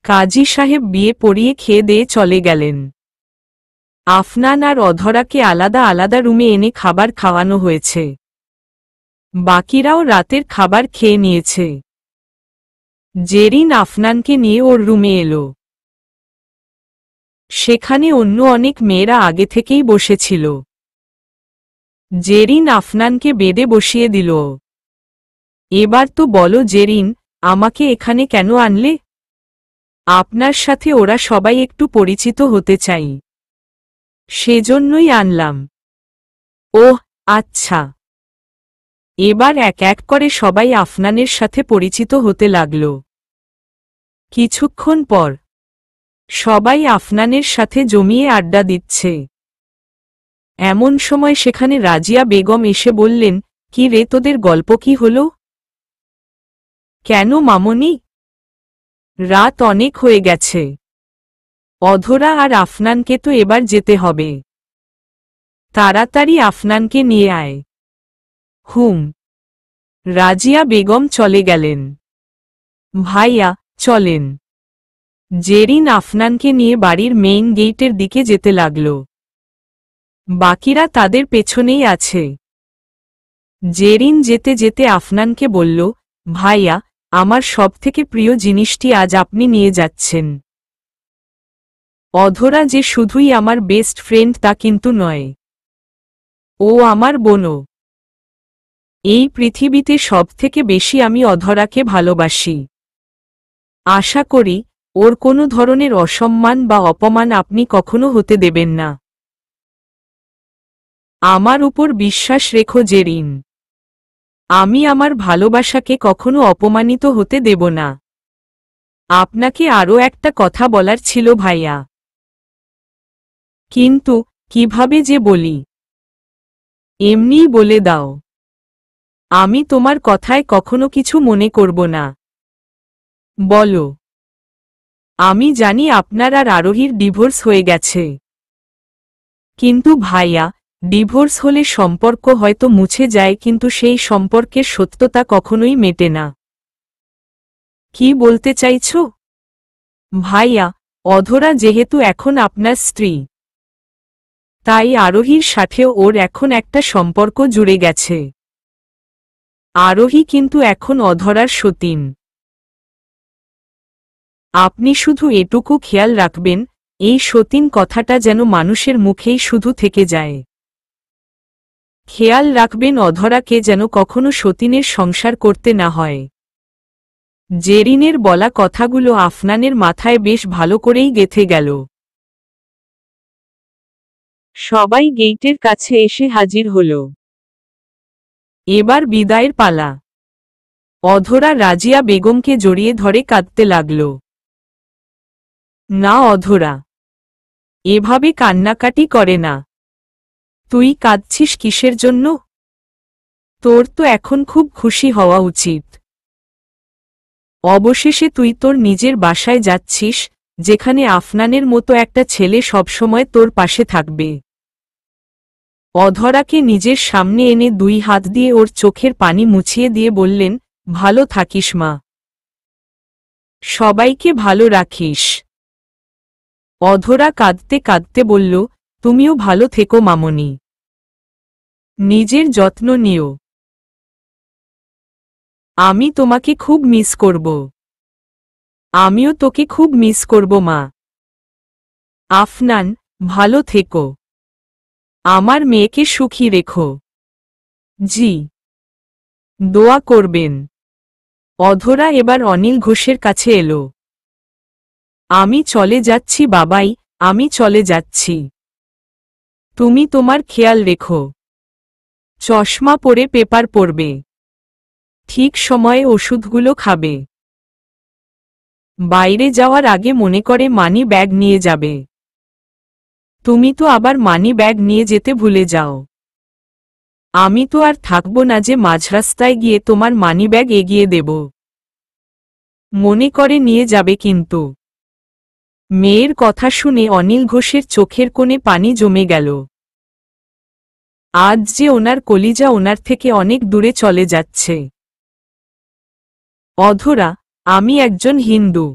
কাজী সাহেব বিয়ে পড়িয়ে খেয়ে দিয়ে চলে গেলেন। আফনান আর অধরাকে আলাদা আলাদা রুমে এনে খাবার খাওয়ানো হয়েছে। বাকিরাও রাতের খাবার খেয়ে নিয়েছে। জেরিন আফনানকে নিয়ে ওর রুমে এলো। সেখানে অন্য অনেক মেয়েরা আগে থেকেই বসেছিল। জেরিন আফনানকে বেডে বসিয়ে দিল। এবার তো বলো জেরিন, আমাকে এখানে কেন আনলে? আপনার সাথে ওরা সবাই একটু পরিচিত হতে চাই, সেজন্যই আনলাম। ওহ আচ্ছা। এবার এক এক করে সবাই আফনানের সাথে পরিচিত হতে লাগল। কিছুক্ষণ পর সবাই আফনানের সাথে জমিয়ে আড্ডা দিচ্ছে। এমন সময় সেখানে রাজিয়া বেগম এসে বললেন, কি রে, তোদের গল্প কি হলো? কেন মামনি? রাত অনেক হয়ে গেছে। অধরা আর আফনানকে তো এবার যেতে হবে। তাড়াতাড়ি আফনানকে নিয়ে আয়। হুম। রাজিয়া বেগম চলে গেলেন। ভাইয়া চলেন। জেরিন আফনানকে নিয়ে বাড়ির মেইন গেটের দিকে যেতে লাগল। বাকিরা তাদের পেছনেই আছে। জেরিন যেতে যেতে আফনানকে বলল, ভাইয়া, আমার সবথেকে প্রিয় জিনিসটি আজ আপনি নিয়ে যাচ্ছেন। অধরা যে শুধুই আমার বেস্ট ফ্রেন্ড তা কিন্তু নয়, ও আমার বোনও। এই পৃথিবীতে সবথেকে বেশি আমি অধরাকে ভালোবাসি। আশা করি ওর কোনো ধরনের অসম্মান বা অপমান আপনি কখনো হতে দেবেন না। আমার উপর বিশ্বাস রেখো জেরিন। আমি আমার ভালোবাসাকে কখনো অপমানিত হতে দেব না। আপনাকে আরও একটা কথা বলার ছিল ভাইয়া, কিন্তু কিভাবে যে বলি? এমনিই বলে দাও। আমি তোমার কথায় কখনো কিছু মনে করব না। বলো। আমি জানি আপনার আর আরোহীর ডিভোর্স হয়ে গেছে, কিন্তু ভাইয়া, ডিভোর্স হলে সম্পর্ক হয়তো মুছে যায়, কিন্তু সেই সম্পর্কের সত্যতা কখনোই মেটে না। কি বলতে চাইছ? ভাইয়া, অধরা যেহেতু এখন আপনার স্ত্রী, তাই আরোহীর সাথেও ওর এখন একটা সম্পর্ক জুড়ে গেছে। আরোহী কিন্তু এখন অধরার সতীন। আপনি শুধু এটুকু খেয়াল রাখবেন, এই সতীন কথাটা যেন মানুষের মুখেই শুধু থেকে যায়। খেয়াল রাখবেন অধরাকে যেন কখনো সতীনের সংসার করতে না হয়। জেরিনের বলা কথাগুলো আফনানের মাথায় বেশ ভালো করেই গেঁথে গেল। সবাই গেইটের কাছে এসে হাজির হল। এবার বিদায়ের পালা। অধরা রাজিয়া বেগমকে জড়িয়ে ধরে কাঁদতে লাগল। না অধরা, এভাবে কান্নাকাটি করে না। তুই কাঁদছিস কিসের জন্য? তোর তো এখন খুব খুশি হওয়া উচিত। অবশেষে তুই তোর নিজের বাসায় যাচ্ছিস, যেখানে আফনানের মতো একটা ছেলে সবসময় তোর পাশে থাকবে। অধরাকে নিজের সামনে এনে দুই হাত দিয়ে ওর চোখের পানি মুছিয়ে দিয়ে বললেন, ভালো থাকিস মা। সবাইকে ভালো রাখিস। অধরা কাঁদতে কাঁদতে বলল, তুমিও ভালো থেকো মামনি। নিজের যত্ন নিও। আমি তোমাকে খুব মিস করব। আমিও তোকে খুব মিস করব মা। আফনান, ভালো থেকো। আমার মেয়েকে সুখী রেখো। জি। দোয়া করবেন। অধরা এবার অনিল ঘোষের কাছে এলো। আমি চলে যাচ্ছি বাবাই, আমি চলে যাচ্ছি। তুমি তোমার খেয়াল রেখো। চশমা পরে পেপার পড়বে। ঠিক সময়ে ওষুধগুলো খাবে। বাইরে যাওয়ার আগে মনে করে মানি ব্যাগ নিয়ে যাবে। তুমি তো আবার মানি ব্যাগ নিয়ে যেতে ভুলে যাও। আমি তো আর থাকব না যে মাঝরাস্তায় গিয়ে তোমার মানি ব্যাগ এগিয়ে দেব। মনে করে নিয়ে যাবে কিন্তু। মেয়ের কথা শুনে অনিল ঘোষের চোখের কোণে পানি জমে গেল। আজ যে ওনার কলিজা ওনার থেকে অনেক দূরে চলে যাচ্ছে। অধরা, আমি একজন হিন্দু।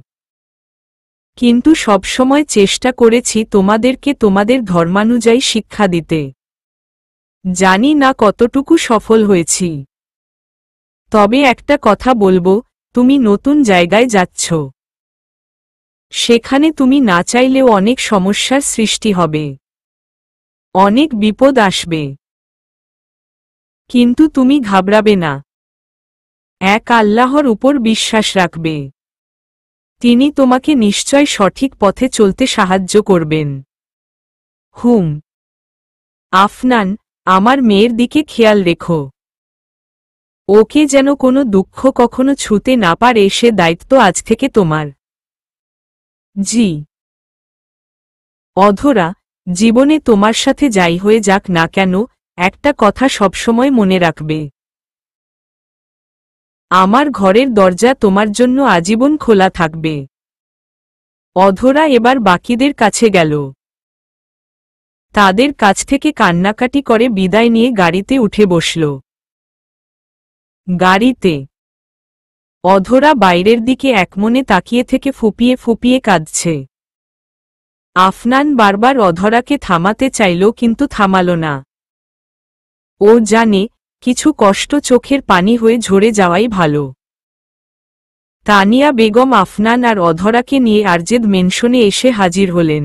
কিন্তু সবসময় চেষ্টা করেছি তোমাদেরকে তোমাদের ধর্মানুযায়ী শিক্ষা দিতে। জানি না কতটুকু সফল হয়েছি। তবে একটা কথা বলবো, তুমি নতুন জায়গায় যাচ্ছ। সেখানে তুমি না চাইলেও অনেক সমস্যার সৃষ্টি হবে, অনেক বিপদ আসবে। কিন্তু তুমি ঘাবড়াবে না। এক আল্লাহর উপর বিশ্বাস রাখবে। তিনি তোমাকে নিশ্চয় সঠিক পথে চলতে সাহায্য করবেন। আফনান, আমার মেয়ের দিকে খেয়াল রেখো। ওকে যেন কোনো দুঃখ কখনো ছুঁতে না পারে, সে দায়িত্ব আজ থেকে তোমার। জি। অধরা, জীবনে তোমার সাথে যাই হয়ে যাক না কেন, একটা কথা সবসময় মনে রাখবে। আমার ঘরের দরজা তোমার জন্য আজীবন খোলা থাকবে। অধরা এবার বাকিদের কাছে গেল। তাদের কাছ থেকে কান্নাকাটি করে বিদায় নিয়ে গাড়িতে উঠে বসল। গাড়িতে অধরা বাইরের দিকে একমনে তাকিয়ে থেকে ফুপিয়ে ফুপিয়ে কাঁদছে। আফনান বারবার অধরাকে থামাতে চাইল কিন্তু থামাল না। ও জানে, কিছু কষ্ট চোখের পানি হয়ে ঝরে যাওয়াই ভালো। তানিয়া বেগম আফনান আর অধরাকে নিয়ে আরজেদ মেনশনে এসে হাজির হলেন।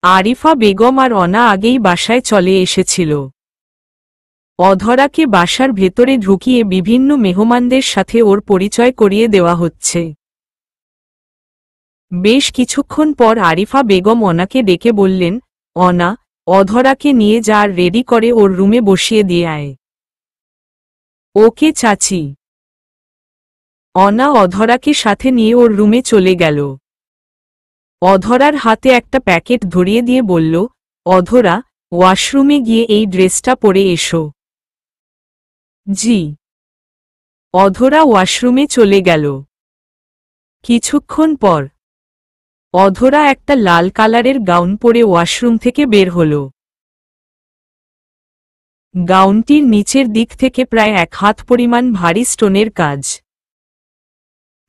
আরিফা বেগম আর অনা আগেই বাসায় চলে এসেছিল। অধরাকে বাসার ভেতরে ঢুকিয়ে বিভিন্ন মেহমানদের সাথে ওর পরিচয় করিয়ে দেওয়া হচ্ছে। বেশ কিছুক্ষণ পর আরিফা বেগম অনাকে ডেকে বললেন, অনা, অধরাকে নিয়ে যা আর রেডি করে ওর রুমে বসিয়ে দিয়ে আয়। ওকে চাচি। অনা অধরাকে সাথে নিয়ে ওর রুমে চলে গেল। অধরার হাতে একটা প্যাকেট ধরিয়ে দিয়ে বলল, অধরা, ওয়াশরুমে গিয়ে এই ড্রেসটা পরে এসো। জি। অধরা ওয়াশরুমে চলে গেল। কিছুক্ষণ পর অধরা একটা লাল কালারের গাউন পরে ওয়াশরুম থেকে বের হল। গাউনটির নিচের দিক থেকে প্রায় 1 হাত পরিমাণ ভারী স্টোনের কাজ।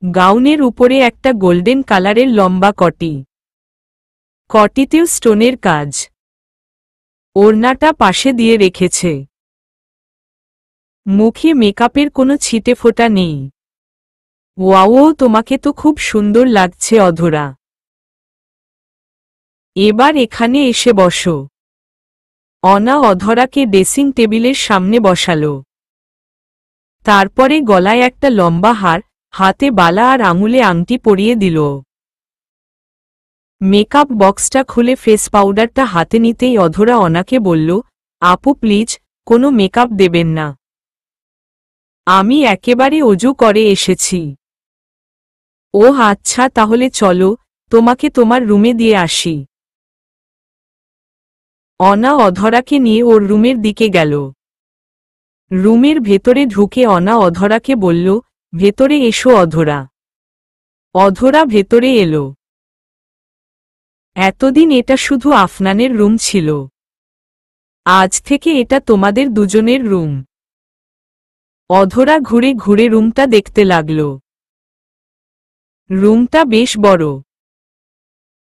গাউনের উপরে একটা গোল্ডেন কালারের লম্বা কটি। কটিতেও স্টোনের কাজ। ওড়নাটা পাশে দিয়ে রেখেছে। মুখে মেকআপের কোনো ছিটে ফোঁটা নেই। ওয়াও, তোমাকে তো খুব সুন্দর লাগছে অধরা। এবার এখানে এসে বসো। অনা অধরাকে ড্রেসিং টেবিলের সামনে বসালো। তারপরে গলায় একটা লম্বা হার, হাতে বালা আর আঙুলে আংটি পরিয়ে দিল। মেকআপ বক্সটা খুলে ফেস পাউডারটা হাতে নিতেই অধরা অনাকে বলল, আপু প্লিজ, কোনো মেকআপ দেবেন না। আমি একেবারে অজু করে এসেছি। ও আচ্ছা, তাহলে চলো, তোমাকে তোমার রুমে দিয়ে আসি। অনা অধরাকে নিয়ে ওর রুমের দিকে গেল। রুমের ভেতরে ঢুকে অনা অধরাকে বলল, ভেতরে এসো অধরা। অধরা ভেতরে এলো। এতদিন এটা শুধু আফনানের রুম ছিল। আজ থেকে এটা তোমাদের দুজনের রুম। অধরা ঘুরে ঘুরে রুমটা দেখতে লাগল। রুমটা বেশ বড়।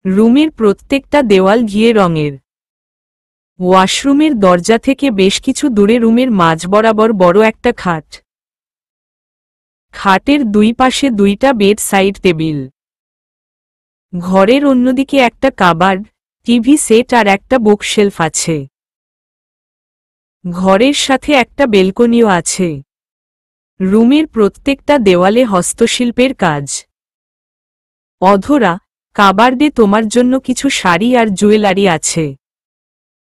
রুমের প্রত্যেকটা দেওয়াল ঘিয়ে রঙের। ওয়াশরুমের দরজা থেকে বেশ কিছু দূরে রুমের মাঝ বরাবর বড় একটা খাট। খাটের দুই পাশে 2টা বেড সাইড টেবিল। ঘরের অন্যদিকে একটা কাবার্ড, টিভি সেট আর একটা বুকশেলফ আছে। ঘরের সাথে একটা বেলকনিও আছে। রুমের প্রত্যেকটা দেওয়ালে হস্তশিল্পের কাজ। অধরা, কাবার্ডে তোমার জন্য কিছু শাড়ি আর জুয়েলারি আছে।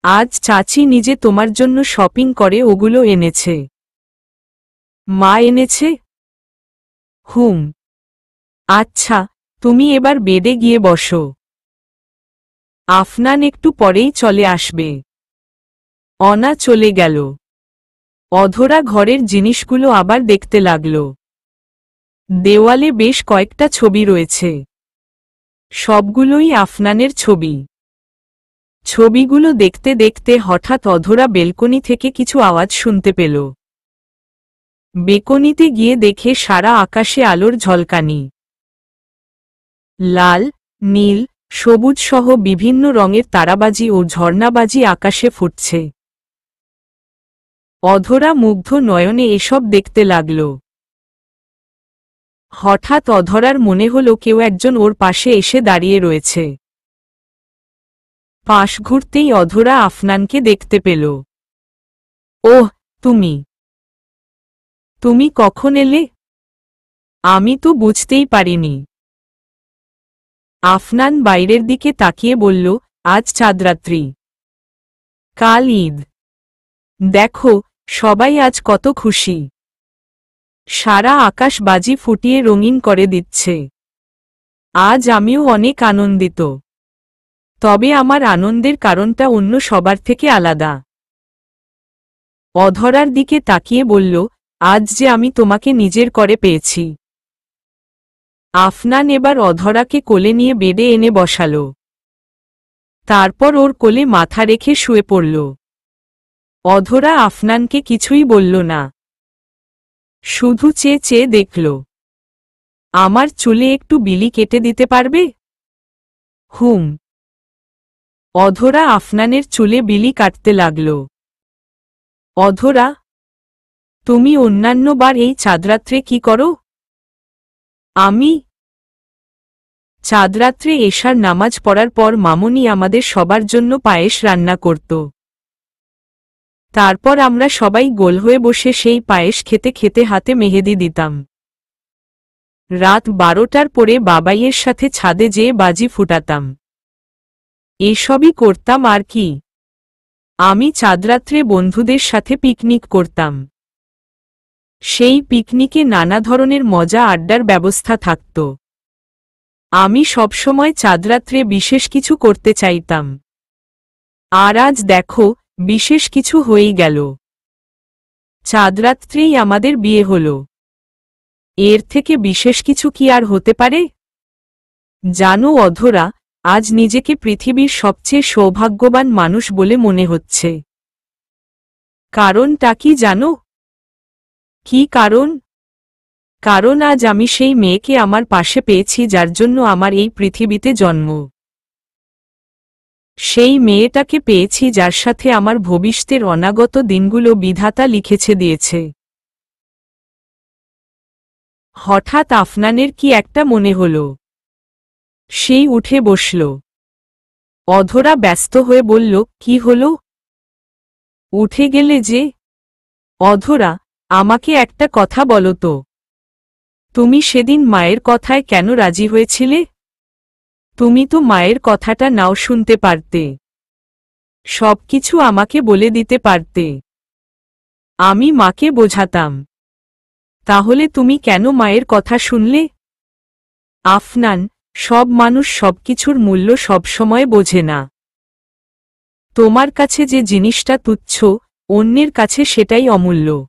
আজ চাচি নিজে তোমার জন্য শপিং করে ওগুলো এনেছে। মা এনেছে? আচ্ছা, তুমি এবার বেডে গিয়ে বসো। আফনান একটু পরেই চলে আসবে। অনা চলে গেল। অধরা ঘরের জিনিসগুলো আবার দেখতে লাগল। দেওয়ালে বেশ কয়েকটা ছবি রয়েছে। সবগুলোই আফনানের ছবি। ছবিগুলো দেখতে দেখতে হঠাৎ অধরা বেলকনি থেকে কিছু আওয়াজ শুনতে পেল। বেলকনিতে গিয়ে দেখে সারা আকাশে আলোর ঝলকানি। লাল, নীল, সবুজ সহ বিভিন্ন রঙের তারাবাজি ও ঝর্ণাবাজি আকাশে ফুটছে। অধরা মুগ্ধ নয়নে এসব দেখতে লাগল। হঠাৎ অধরার মনে হল কেউ একজন ওর পাশে এসে দাঁড়িয়ে রয়েছে। পাশ ঘুরতেই অধরা আফনানকে দেখতে পেল। ওহ, তুমি কখন এলে? আমি তো বুঝতেই পারিনি। আফনান বাইরের দিকে তাকিয়ে বলল, আজ চাঁদরাত্রি, কাল ঈদ। দেখো, সবাই আজ কত খুশি। সারা আকাশ বাজি ফুটিয়ে রঙিন করে দিচ্ছে। আজ আমিও অনেক আনন্দিত। তবে আমার আনন্দের কারণটা অন্য সবার থেকে আলাদা। অধরার দিকে তাকিয়ে বলল, আজ যে আমি তোমাকে নিজের করে পেয়েছি। আফনান এবার অধরাকে কোলে নিয়ে বেডে এনে বসাল। তারপর ওর কোলে মাথা রেখে শুয়ে পড়ল। অধরা আফনানকে কিছুই বলল না, শুধু চেয়ে চেয়ে দেখল। আমার চুলে একটু বিলি কেটে দিতে পারবে? হুম। অধরা আফনানের চুলে বিলি কাটতে লাগল। অধরা, তুমি অন্যান্য বার এই চাঁদরাত্রে কি করো? আমি চাঁদরাত্রে এশার নামাজ পড়ার পর মামুনি আমাদের সবার জন্য পায়েস রান্না করত। তারপর আমরা সবাই গোল হয়ে বসে সেই পায়েস খেতে খেতে হাতে মেহেদি দিতাম। রাত 12টার পরে বাবাইয়ের সাথে ছাদে যেয়ে বাজি ফুটাতাম। এসবই করতাম আর কি। আমি চাঁদরাত্রে বন্ধুদের সাথে পিকনিক করতাম। সেই পিকনিকে নানা ধরনের মজা আড্ডার ব্যবস্থা থাকত। আমি সবসময় চাঁদরাত্রে বিশেষ কিছু করতে চাইতাম। আর আজ দেখো, বিশেষ কিছু হয়েই গেল। চাঁদরাত্রেই আমাদের বিয়ে হল। এর থেকে বিশেষ কিছু কি আর হতে পারে? জানো অধরা, আজ নিজেকে পৃথিবীর সবচেয়ে সৌভাগ্যবান মানুষ বলে মনে হচ্ছে। কারণটা কি জানো? কি কারণ? কারণ আজ আমি সেই মেয়েকে আমার পাশে পেয়েছি যার জন্য আমার এই পৃথিবীতে জন্ম। সেই মেয়েটাকে পেয়েছি যার সাথে আমার ভবিষ্যতের অনাগত দিনগুলো বিধাতা লিখেছে দিয়েছে। হঠাৎ আফনানের কি একটা মনে হল। সেই উঠে বসল। অধরা ব্যস্ত হয়ে বলল, কি হলো? উঠে গেলে যে? অধরা, আমাকে একটা কথা বলো তো। তুমি সেদিন মায়ের কথায় কেন রাজি হয়েছিলে? তুমি তো মায়ের কথাটা নাও শুনতে পারতে। সবকিছু আমাকে বলে দিতে পারতে। আমি মাকে বোঝাতাম। তাহলে তুমি কেন মায়ের কথা শুনলে? আফনান, সব মানুষ সবকিছুর মূল্য সবসময় বোঝে না। তোমার কাছে যে জিনিসটা তুচ্ছ, অন্যের কাছে সেটাই অমূল্য।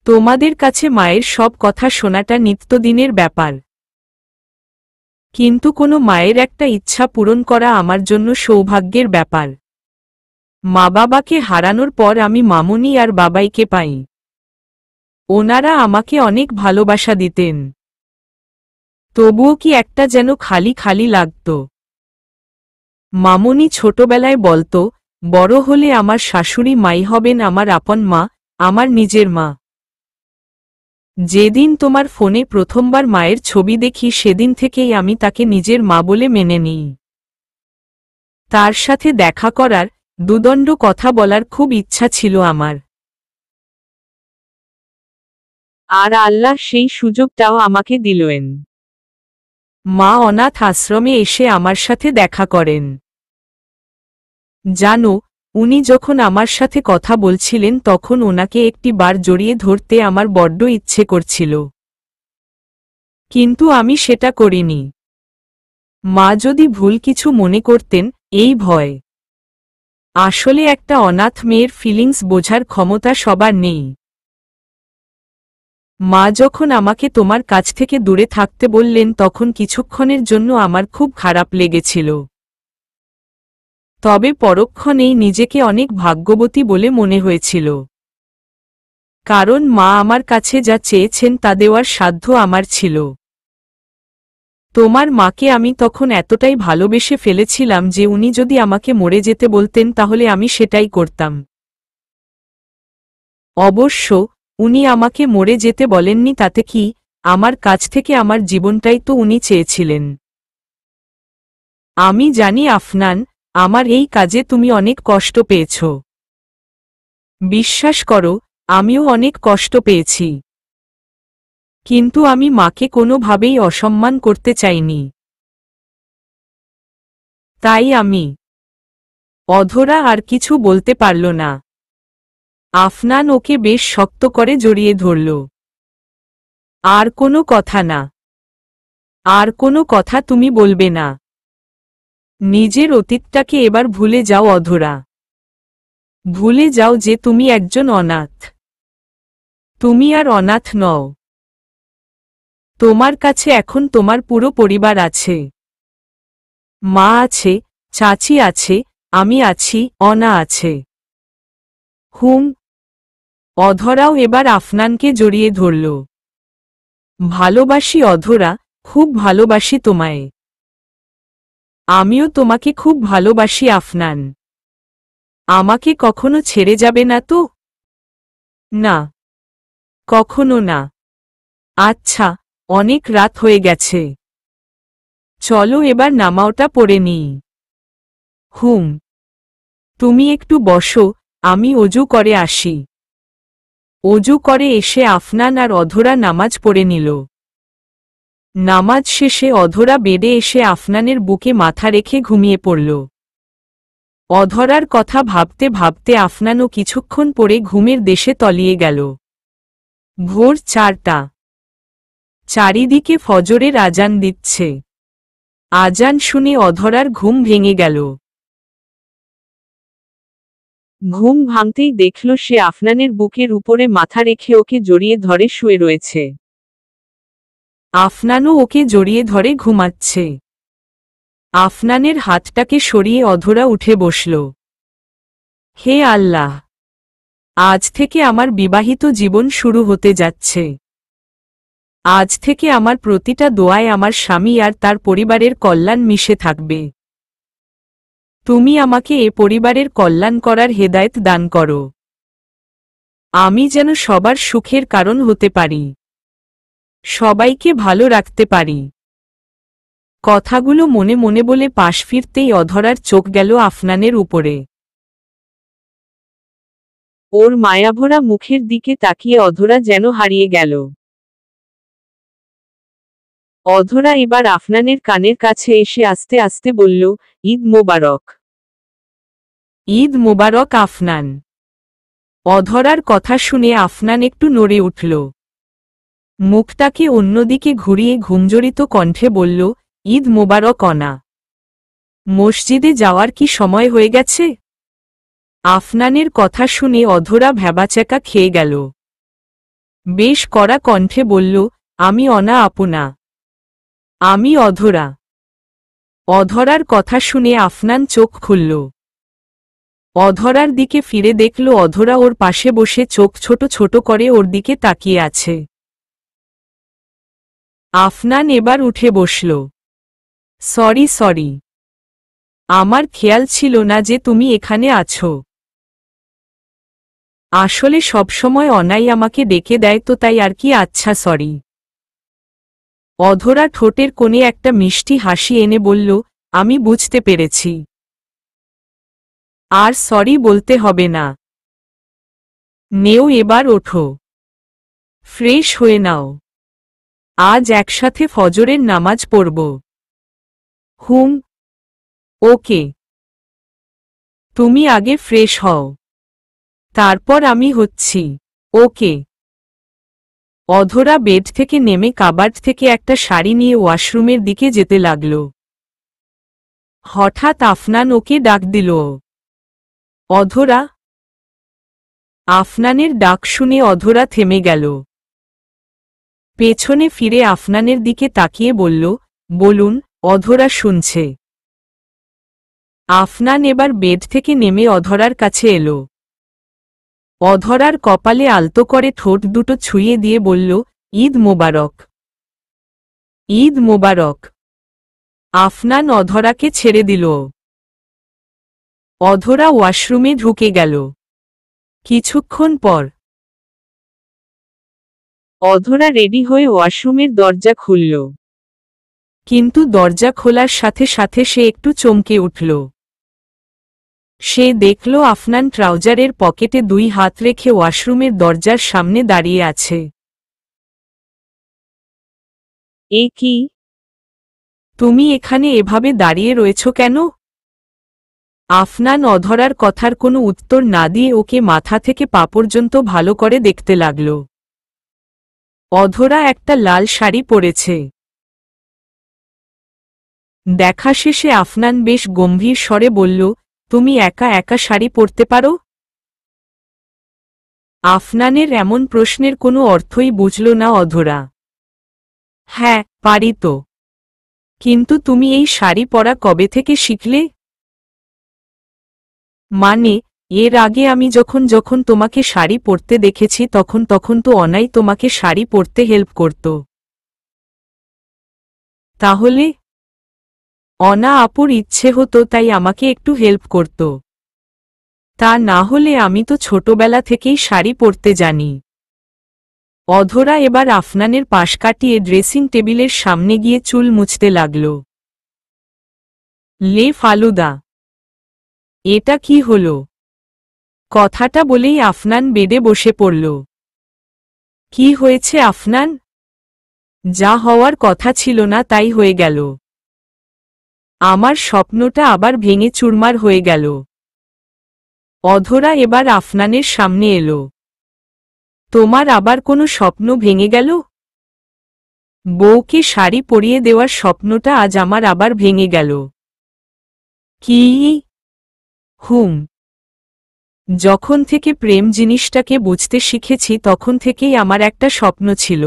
তোমাদের কাছে মায়ের সব কথা শোনাটা নিত্যদিনের ব্যাপার। কিন্তু কোনো মায়ের একটা ইচ্ছা পূরণ করা আমার জন্য সৌভাগ্যের ব্যাপার। মা বাবাকে হারানোর পর আমি মামুনি আর বাবাইকে পাই। ওনারা আমাকে অনেক ভালোবাসা দিতেন। তবুও কি একটা যেন খালি খালি লাগত। মামুনি ছোটবেলায় বলতো, বড় হলে আমার শাশুড়ি মাই হবেন আমার আপন মা, আমার নিজের মা। যেদিন তোমার ফোনে প্রথমবার মায়ের ছবি দেখি সেদিন থেকেই আমি তাকে নিজের মা বলে মেনে নিই। তার সাথে দেখা করার, দুদণ্ড কথা বলার খুব ইচ্ছা ছিল আমার। আর আল্লাহ সেই সুযোগটাও আমাকে দিলেন। মা অনাথ আশ্রমে এসে আমার সাথে দেখা করেন। জানো, উনি যখন আমার সাথে কথা বলছিলেন তখন ওনাকে একটি বার জড়িয়ে ধরতে আমার বড্ড ইচ্ছে করছিল। কিন্তু আমি সেটা করিনি। মা যদি ভুল কিছু মনে করতেন, এই ভয়। আসলে একটা অনাথ মেয়ের ফিলিংস বোঝার ক্ষমতা সবার নেই। মা যখন আমাকে তোমার কাছ থেকে দূরে থাকতে বললেন তখন কিছুক্ষণের জন্য আমার খুব খারাপ লেগেছিল। তবে পরক্ষণেই নিজেকে অনেক ভাগ্যবতী বলে মনে হয়েছিল। কারণ মা আমার কাছে যা চেয়েছেন তা দেওয়ার সাধ্য আমার ছিল। তোমার মাকে আমি তখন এতটাই ভালোবেসে ফেলেছিলাম যে উনি যদি আমাকে মরে যেতে বলতেন তাহলে আমি সেটাই করতাম। অবশ্য উনি আমাকে মরে যেতে বলেননি, তাতে কি, আমার কাছ থেকে আমার জীবনটাই তো উনি চেয়েছিলেন। আমি জানি আফনান, আমার এই কাজে তুমি অনেক কষ্ট পেয়েছ। বিশ্বাস করো, আমিও অনেক কষ্ট পেয়েছি। কিন্তু আমি মাকে কোনোভাবেই অসম্মান করতে চাইনি। তাই আমি। অধরা আর কিছু বলতে পারল না। আফনান ওকে বেশ শক্ত করে জড়িয়ে ধরল। আর কোনো কথা না। আর কোনো কথা তুমি বলবে না। নিজের অতীতটাকে এবার ভুলে যাও অধরা। ভুলে যাও যে তুমি একজন অনাথ। তুমি আর অনাথ নও। তোমার কাছে এখন তোমার পুরো পরিবার আছে। মা আছে, চাচি আছে, আমি আছি, অনা আছে। হুম। অধরাও এবার আফনানকে জড়িয়ে ধরল। ভালোবাসি অধরা, খুব ভালোবাসি তোমায়। আমিও তোমাকে খুব ভালোবাসি আফনান। আমাকে কখনো ছেড়ে যাবে না তো? না, কখনো না। আচ্ছা, অনেক রাত হয়ে গেছে। চলো এবার নামাওটা পড়ে নিই। হুম। তুমি একটু বসো, আমি অজু করে আসি। অজু করে এসে আফনান আর অধরা নামাজ পড়ে নিল। নামাজ শেষে অধরা বেডে এসে আফনানের বুকে মাথা রেখে ঘুমিয়ে পড়ল। অধরার কথা ভাবতে ভাবতে আফনানও কিছুক্ষণ পরে ঘুমের দেশে তলিয়ে গেল। ভোর 4টা। চারিদিকে ফজরের আজান দিচ্ছে। আজান শুনে অধরার ঘুম ভেঙে গেল। ঘুম ভাঙতেই দেখল সে আফনানের বুকের উপরে মাথা রেখে ওকে জড়িয়ে ধরে শুয়ে রয়েছে। আফনানও ওকে জড়িয়ে ধরে ঘুমাচ্ছে। আফনানের হাতটাকে সরিয়ে অধরা উঠে বসল। হে আল্লাহ! আজ থেকে আমার বিবাহিত জীবন শুরু হতে যাচ্ছে। আজ থেকে আমার প্রতিটা দোয়ায় আমার স্বামী আর তার পরিবারের কল্যাণ মিশে থাকবে। তুমি আমাকে এ পরিবারের কল্যাণ করার হেদায়েত দান করো। আমি যেন সবার সুখের কারণ হতে পারি। সবাইকে ভালো রাখতে পারি। কথাগুলো মনে মনে বলে পাশ ফিরতেই অধরার চোখ গেল আফনানের উপরে। ওর মায়াভরা মুখের দিকে তাকিয়ে অধরা যেন হারিয়ে গেল। অধরা এবার আফনানের কানের কাছে এসে আস্তে আস্তে বলল, ঈদ মোবারক। ঈদ মোবারক আফনান। অধরার কথা শুনে আফনান একটু নড়ে উঠল। মুখটাকে অন্যদিকে ঘুরিয়ে ঘুমজড়িত কণ্ঠে বলল, ঈদ মোবারক অনা। মসজিদে যাওয়ার কি সময় হয়ে গেছে? আফনানের কথা শুনে অধরা ভ্যাবাচ্যাকা খেয়ে গেল। বেশ কড়া কণ্ঠে বলল, আমি অনা আপনা। আমি অধরা। অধরার কথা শুনে আফনান চোখ খুলল। অধরার দিকে ফিরে দেখল অধরা ওর পাশে বসে চোখ ছোট ছোট করে ওর দিকে তাকিয়ে আছে। আফনান এবার উঠে বসল। সরি। আমার খেয়াল ছিল না যে তুমি এখানে আছো। আসলে সবসময় অনাই আমাকে ডেকে দেয় তো তাই আর কি। আচ্ছা সরি। অধরা ঠোঁটের কোণে একটা মিষ্টি হাসি এনে বলল, আমি বুঝতে পেরেছি। আর সরি বলতে হবে না। নেও এবার ওঠো। ফ্রেশ হয়ে নাও। আজ একসাথে ফজরের নামাজ পড়ব। হুম। ওকে। তুমি আগে ফ্রেশ হও। তারপর আমি হচ্ছি। ওকে। অধরা বেড থেকে নেমে কাবার্ড থেকে একটা শাড়ি নিয়ে ওয়াশরুমের দিকে যেতে লাগল। হঠাৎ আফনান ওকে ডাক দিল। অধরা। আফনানের ডাক শুনে অধরা থেমে গেল। পেছনে ফিরে আফনানের দিকে তাকিয়ে বলল, বলুন। অধরা শুনছে। আফনান এবার বেড থেকে নেমে অধরার কাছে এলো। অধরার কপালে আলতো করে ঠোঁট দুটো ছুঁয়ে দিয়ে বলল, ঈদ মোবারক। ঈদ মোবারক। আফনান অধরাকে ছেড়ে দিল। অধরা ওয়াশরুমে ঢুকে গেল। কিছুক্ষণ পর অধরা রেডি হয়ে ওয়াশরুমের দরজা খুলল। কিন্তু দরজা খোলার সাথে সাথে সে একটু চমকে উঠল। সে দেখল আফনান ট্রাউজারের পকেটে 2 হাত রেখে ওয়াশরুমের দরজার সামনে দাঁড়িয়ে আছে। এ কি? তুমি এখানে এভাবে দাঁড়িয়ে রয়েছ কেন? আফনান অধরার কথার কোনো উত্তর না দিয়ে ওকে মাথা থেকে পা পর্যন্ত ভালো করে দেখতে লাগল। অধরা একটা লাল শাড়ি পরেছে। দেখা শেষে আফনান বেশ গম্ভীর স্বরে বলল, তুমি একা একা শাড়ি পরতে পারো? আফনানের এমন প্রশ্নের কোনো অর্থই বুঝল না অধরা। হ্যাঁ, পারি তো। কিন্তু তুমি এই শাড়ি পরা কবে থেকে শিখলে? মানে, এর আগে আমি যখন যখন তোমাকে শাড়ি পরতে দেখেছি তখন তখন তো অনাই তোমাকে শাড়ি পরতে হেল্প করত। তাহলে? অনা আপুর ইচ্ছে হতো তাই আমাকে একটু হেল্প করত। তা না হলে আমি তো ছোটবেলা থেকেই শাড়ি পরতে জানি। অধরা এবার আফনানের পাশ কাটিয়ে ড্রেসিং টেবিলের সামনে গিয়ে চুল মুছতে লাগল। লে ফালুদা, এটা কি হলো? কথাটা বলেই আফনান বেডে বসে পড়ল। কি হয়েছে আফনান? যা হওয়ার কথা ছিল না তাই হয়ে গেল। আমার স্বপ্নটা আবার ভেঙে চুরমার হয়ে গেল। অধরা এবার আফনানের সামনে এলো। তোমার আবার কোনো স্বপ্ন ভেঙে গেল? বউকে শাড়ি পরিয়ে দেওয়ার স্বপ্নটা আজ আমার আবার ভেঙে গেল। কি? যখন থেকে প্রেম জিনিসটাকে বুঝতে শিখেছি তখন থেকেই আমার একটা স্বপ্ন ছিল।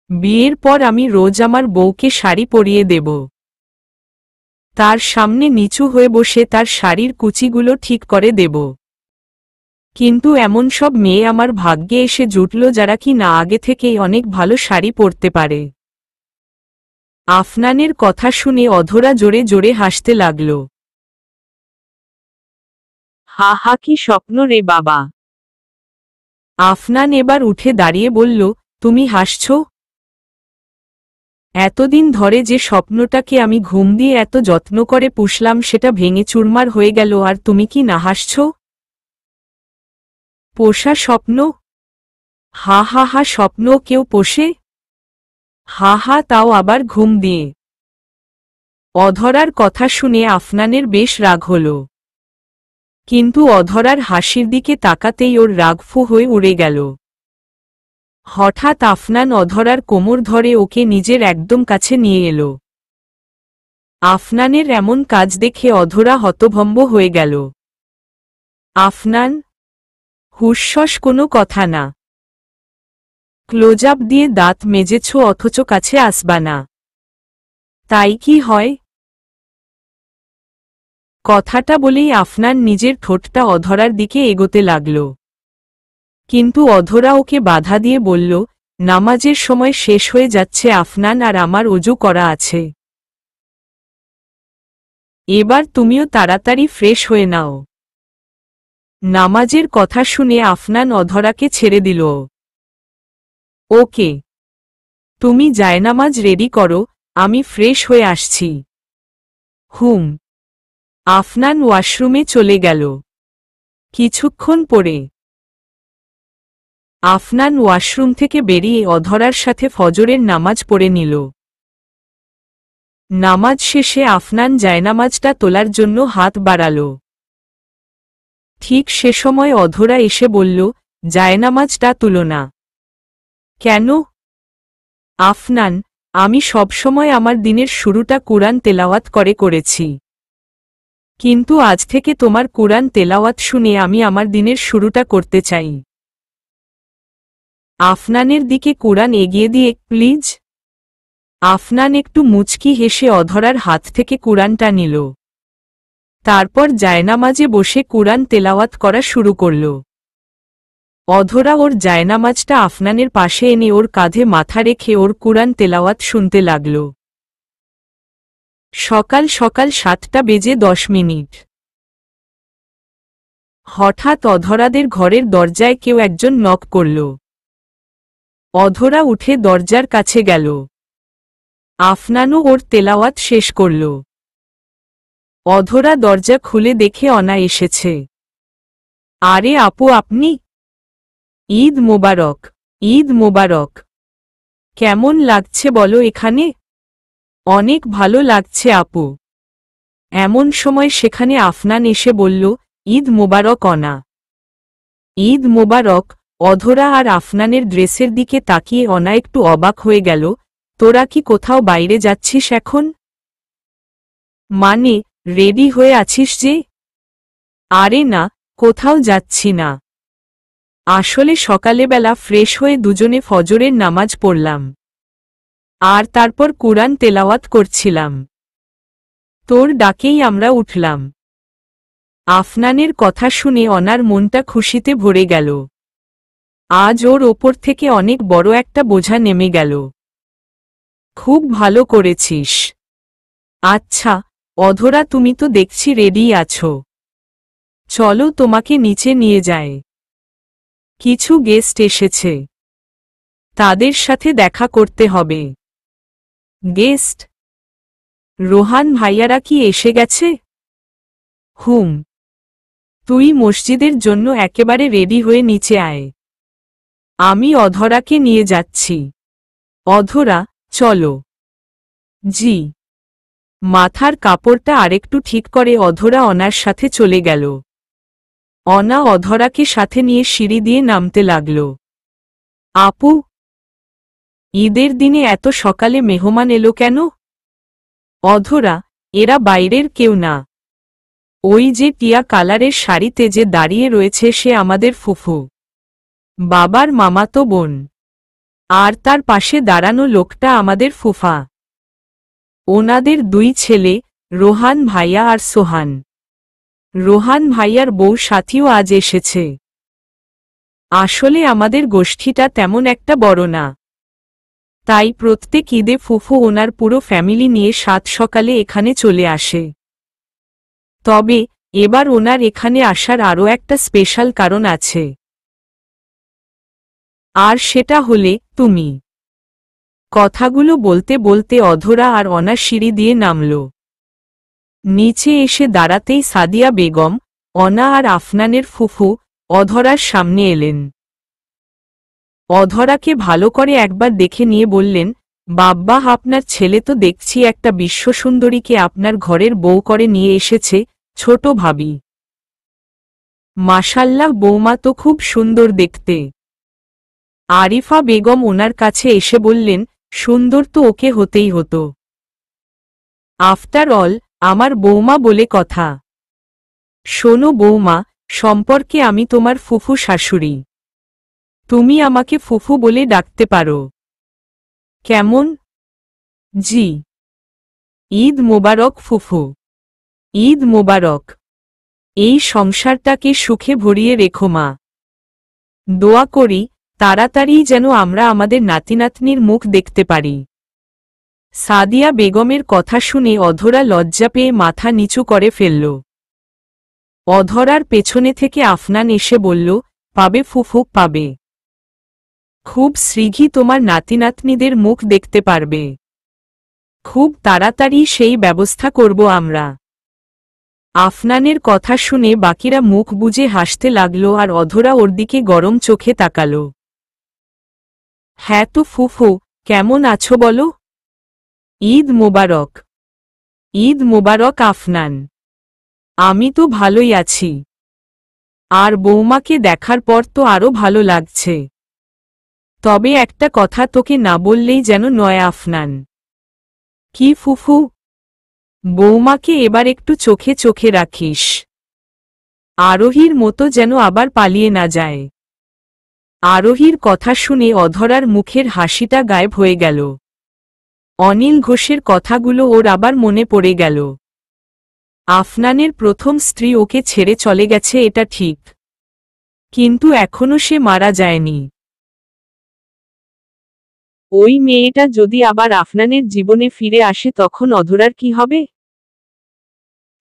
বিয়ের পর আমি রোজ আমার বউকে শাড়ি পরিয়ে দেব। তার সামনে নিচু হয়ে বসে তার শাড়ির কুচিগুলো ঠিক করে দেব। কিন্তু এমন সব মেয়ে আমার ভাগ্যে এসে জুটল যারা কি না আগে থেকেই অনেক ভালো শাড়ি পরতে পারে। আফনানের কথা শুনে অধরা জোরে জোরে হাসতে লাগল। হা হা, কি স্বপ্ন রে বাবা! আফনান এবার উঠে দাঁড়িয়ে বলল, তুমি হাসছ? এতদিন ধরে যে স্বপ্নটাকে আমি ঘুম দিয়ে এত যত্ন করে পুষলাম সেটা ভেঙে চুরমার হয়ে গেল আর তুমি কি না হাসছ? পোষা স্বপ্ন? হা হা হা, স্বপ্ন কেউ পোষে? হা হা, তাও আবার ঘুম দিয়ে। অধরার কথা শুনে আফনানের বেশ রাগ হল। কিন্তু অধরার হাসির দিকে তাকাতেই ওর রাগ ফু হয়ে উড়ে গেল। হঠাৎ আফনান অধরার কোমর ধরে ওকে নিজের একদম কাছে নিয়ে এলো। আফনানের এমন কাজ দেখে অধরা হতভম্ব হয়ে গেল। আফনান, হুসস, কোনো কথা না। ক্লোজ আপ দিয়ে দাঁত মেজেছ অথচ কাছে আসবা না। তাই কি হয়? কথাটা বলেই আফনান নিজের ঠোঁটটা অধরার দিকে এগোতে লাগল। কিন্তু অধরা ওকে বাধা দিয়ে বলল, নামাজের সময় শেষ হয়ে যাচ্ছে আফনান, আর আমার ওযু করা আছে। এবার তুমিও তাড়াতাড়ি ফ্রেশ হয়ে নাও। নামাজের কথা শুনে আফনান অধরাকে ছেড়ে দিল। ওকে, তুমি জায়নামাজ রেডি করো, আমি ফ্রেশ হয়ে আসছি। আফনান ওয়াশরুমে চলে গেল। কিছুক্ষণ পরে আফনান ওয়াশরুম থেকে বেরিয়ে অধরার সাথে ফজরের নামাজ পড়ে নিল। নামাজ শেষে আফনান জায়নামাজটা তোলার জন্য হাত বাড়াল। ঠিক সে সময় অধরা এসে বলল, জায়নামাজটা তুলো না। কেন? আফনান, আমি সবসময় আমার দিনের শুরুটা কুরআন তেলাওয়াত করে করেছি। কিন্তু আজ থেকে তোমার কুরআন তেলাওয়াত শুনে আমি আমার দিনের শুরুটা করতে চাই। আফনানের দিকে কুরআন এগিয়ে দিয়ে, প্লিজ। আফনান একটু মুচকি হেসে অধরার হাত থেকে কুরআনটা নিল। তারপর জায়নামাজে বসে কুরআন তেলাওয়াত করা শুরু করল। অধরা ওর জায়নামাজটা আফনানের পাশে এনে ওর কাঁধে মাথা রেখে ওর কুরআন তেলাওয়াত শুনতে লাগল। সকাল সকাল 7:10 হঠাৎ অধরাদের ঘরের দরজায় কেউ একজন নক করল। অধরা উঠে দরজার কাছে গেল। আফনানও ওর তেলাওয়াত শেষ করল। অধরা দরজা খুলে দেখে অনা এসেছে। আরে আপু, আপনি? ঈদ মোবারক। ঈদ মোবারক। কেমন লাগছে বলো এখানে? অনেক ভালো লাগছে আপু। এমন সময় সেখানে আফনান এসে বলল, ঈদ মোবারক অনা। ঈদ মোবারক। অধরা আর আফনানের ড্রেসের দিকে তাকিয়ে অনা একটু অবাক হয়ে গেল। তোরা কি কোথাও বাইরে যাচ্ছিস এখন? মানে, রেডি হয়ে আছিস যে? আরে না, কোথাও যাচ্ছি না। আসলে সকালবেলা ফ্রেশ হয়ে দুজনে ফজরের নামাজ পড়লাম। আর তারপর কুরআন তেলাওয়াত করছিলাম। তোর ডাকেই আমরা উঠলাম। আফনানের কথা শুনে অনার মনটা খুশিতে ভরে গেল। আজ ওর ওপর থেকে অনেক বড় একটা বোঝা নেমে গেল। খুব ভালো করেছিস। আচ্ছা অধরা, তুমি তো দেখছি রেডি আছো। চলো তোমাকে নিচে নিয়ে যায়। কিছু গেস্ট এসেছে, তাদের সাথে দেখা করতে হবে। গেস্ট? রোহান ভাইয়ারা কি এসে গেছে? হুম। তুই মসজিদের জন্য একেবারে রেডি হয়ে নিচে আয়। আমি অধরাকে নিয়ে যাচ্ছি। অধরা, চলো। জি। মাথার কাপড়টা আরেকটু ঠিক করে অধরা অনার সাথে চলে গেল। অনা অধরাকে সাথে নিয়ে সিঁড়ি দিয়ে নামতে লাগল। আপু, ঈদের দিনে এত সকালে মেহমান এলো কেন? অধরা, এরা বাইরের কেউ না। ওই যে টিয়া কালারের শাড়িতে যে দাঁড়িয়ে রয়েছে সে আমাদের ফুফু, বাবার মামাতো বোন। আর তার পাশে দাঁড়ানো লোকটা আমাদের ফুফা। ওনাদের দুই ছেলে, রোহান ভাইয়া আর সোহান। রোহান ভাইয়ার বউ সাথীও আজ এসেছে। আসলে আমাদের গোষ্ঠীটা তেমন একটা বড় না, তাই প্রত্যেক ঈদে ফুফু ওনার পুরো ফ্যামিলি নিয়ে সাত সকালে এখানে চলে আসে। তবে এবার ওনার এখানে আসার আরও একটা স্পেশাল কারণ আছে। আর সেটা হলে তুমি। কথাগুলো বলতে বলতে অধরা আর অনা সিঁড়ি দিয়ে নামল। নিচে এসে দাঁড়াতেই সাদিয়া বেগম, অনা আর আফনানের ফুফু অধরার সামনে এলেন। অধরাকে ভালো করে একবার দেখে নিয়ে বললেন, বাব্বা, আপনার ছেলে তো দেখছি একটা বিশ্বসুন্দরীকে আপনার ঘরের বউ করে নিয়ে এসেছে, ছোট ভাবি। মাশাল্লাহ, বৌমা তো খুব সুন্দর দেখতে। আরিফা বেগম ওনার কাছে এসে বললেন, সুন্দর তো ওকে হতেই হতো। আফটার অল আমার বৌমা বলে কথা। শোনো বৌমা, সম্পর্কে আমি তোমার ফুফু শাশুড়ি। তুমি আমাকে ফুফু বলে ডাকতে পারো। কেমন? জি। ঈদ মোবারক ফুফু। ঈদ মোবারক। এই সংসারটাকে সুখে ভরিয়ে রেখো মা। দোয়া করি তাড়াতাড়ি যেন আমরা আমাদের নাতিনাতনির মুখ দেখতে পারি। সাদিয়া বেগমের কথা শুনে অধরা লজ্জা পেয়ে মাথা নিচু করে ফেলল। অধরার পেছনে থেকে আফনান এসে বলল, পাবে ফুফু, পাবে। খুব শীঘ্রই তোমার নাতিনাতনিদের মুখ দেখতে পারবে। খুব তাড়াতাড়ি সেই ব্যবস্থা করব আমরা। আফনানের কথা শুনে বাকিরা মুখ বুজে হাসতে লাগল আর অধরা ওর দিকে গরম চোখে তাকাল। হ্যাঁ তো ফুফু, কেমন আছো বলো? ঈদ মোবারক। ঈদ মোবারক আফনান। আমি তো ভালোই আছি। আর বৌমাকে দেখার পর তো আরো ভালো লাগছে। তবে একটা কথা তোকে না বললেই যেন নয় আফনান। কি ফুফু? বৌমাকে এবার একটু চোখে চোখে রাখিস। আরোহীর মতো যেন আবার পালিয়ে না যায়। আরোহীর কথা শুনে অধরার মুখের হাসিটা গায়েব হয়ে গেল। অনিল ঘোষের কথাগুলো ওর আবার মনে পড়ে গেল। আফনানের প্রথম স্ত্রী ওকে ছেড়ে চলে গেছে, এটা ঠিক, কিন্তু এখনো সে মারা যায়নি। ওই মেয়েটা যদি আবার আফনানের জীবনে ফিরে আসে তখন অধরার কি হবে?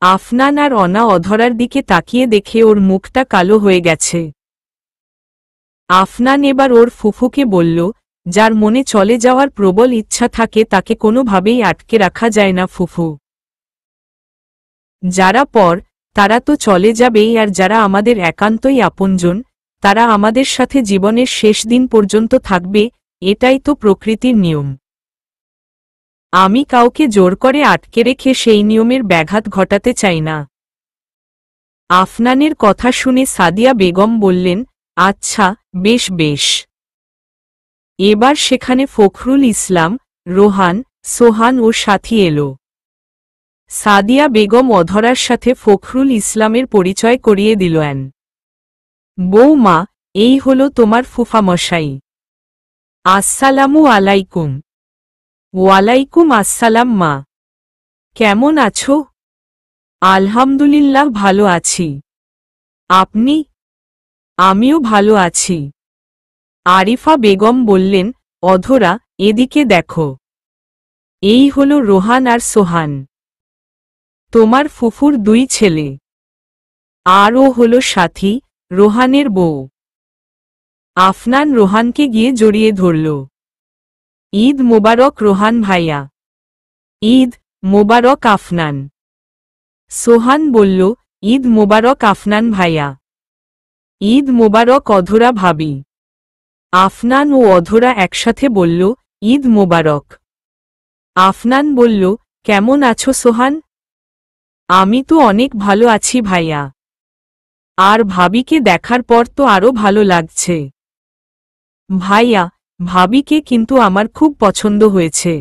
আফনান আর অনা অধরার দিকে তাকিয়ে দেখে ওর মুখটা কালো হয়ে গেছে। আফনান এবার ওর ফুফুকে বলল, যার মনে চলে যাওয়ার প্রবল ইচ্ছা থাকে তাকে কোনোভাবেই আটকে রাখা যায় না ফুফু। যারা পর তারা তো চলে যাবেই, আর যারা আমাদের একান্তই আপনজন তারা আমাদের সাথে জীবনের শেষ দিন পর্যন্ত থাকবে, এটাই তো প্রকৃতির নিয়ম। আমি কাউকে জোর করে আটকে রেখে সেই নিয়মের ব্যাঘাত ঘটাতে চাই না। আফনানের কথা শুনে সাদিয়া বেগম বললেন, আচ্ছা, বেশ বেশ। এবার সেখানে ফখরুল ইসলাম, রোহান, সোহান ও সাথী এলো। সাদিয়া বেগম অধরার সাথে ফখরুল ইসলামের পরিচয় করিয়ে দিলেন। বৌমা, এই হলো তোমার ফুফামশাই। আসসালামু আলাইকুম। ওয়ালাইকুম আসসালাম মা। কেমন আছো? আলহামদুলিল্লাহ ভালো আছি। আপনি? আমিও ভালো আছি। আরিফা বেগম বললেন, অধরা, এদিকে দেখো। এই হলো রোহান আর সোহান, তোমার ফুফুর দুই ছেলে। আর ও হলো সাথী, রোহানের বউ। আফনান রোহানকে গিয়ে জড়িয়ে ধরল। ঈদ মোবারক রোহান ভাইয়া। ঈদ মোবারক আফনান। সোহান বলল, ঈদ মোবারক আফনান ভাইয়া। ঈদ মোবারক অধরা ভাবি। আফনান ও অধরা একসাথে বলল, ঈদ মোবারক। আফনান বলল, কেমন আছো সোহান? আমি তো অনেক ভালো আছি ভাইয়া। আর ভাবিকে দেখার পর তো আরো ভালো লাগছে। ভাইয়া, ভাবিকে কিন্তু আমার খুব পছন্দ হয়েছে।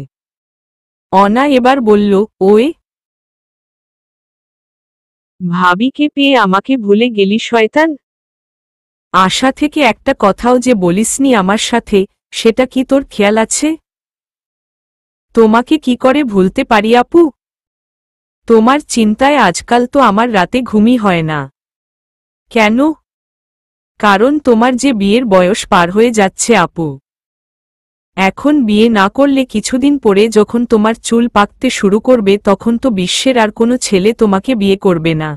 অনা এবার বলল, ওয়ে, ভাবিকে পেয়ে আমাকে ভুলে গেলি শয়তান? আশা থেকে একটা কথাও যে বলিসনি আমার সাথে, সেটা কি তোর খেয়াল আছে? তোমাকে কি করে ভুলতে পারি আপু? তোমার চিন্তায় আজকাল তো আমার রাতে ঘুমই হয় না। কেন? কারণ তোমার যে বিয়ের বয়স পার হয়ে যাচ্ছে আপু। এখন বিয়ে না করলে কিছুদিন পরে যখন তোমার চুল পাকতে শুরু করবে তখন তো বিশ্বের আর কোনো ছেলে তোমাকে বিয়ে করবে না।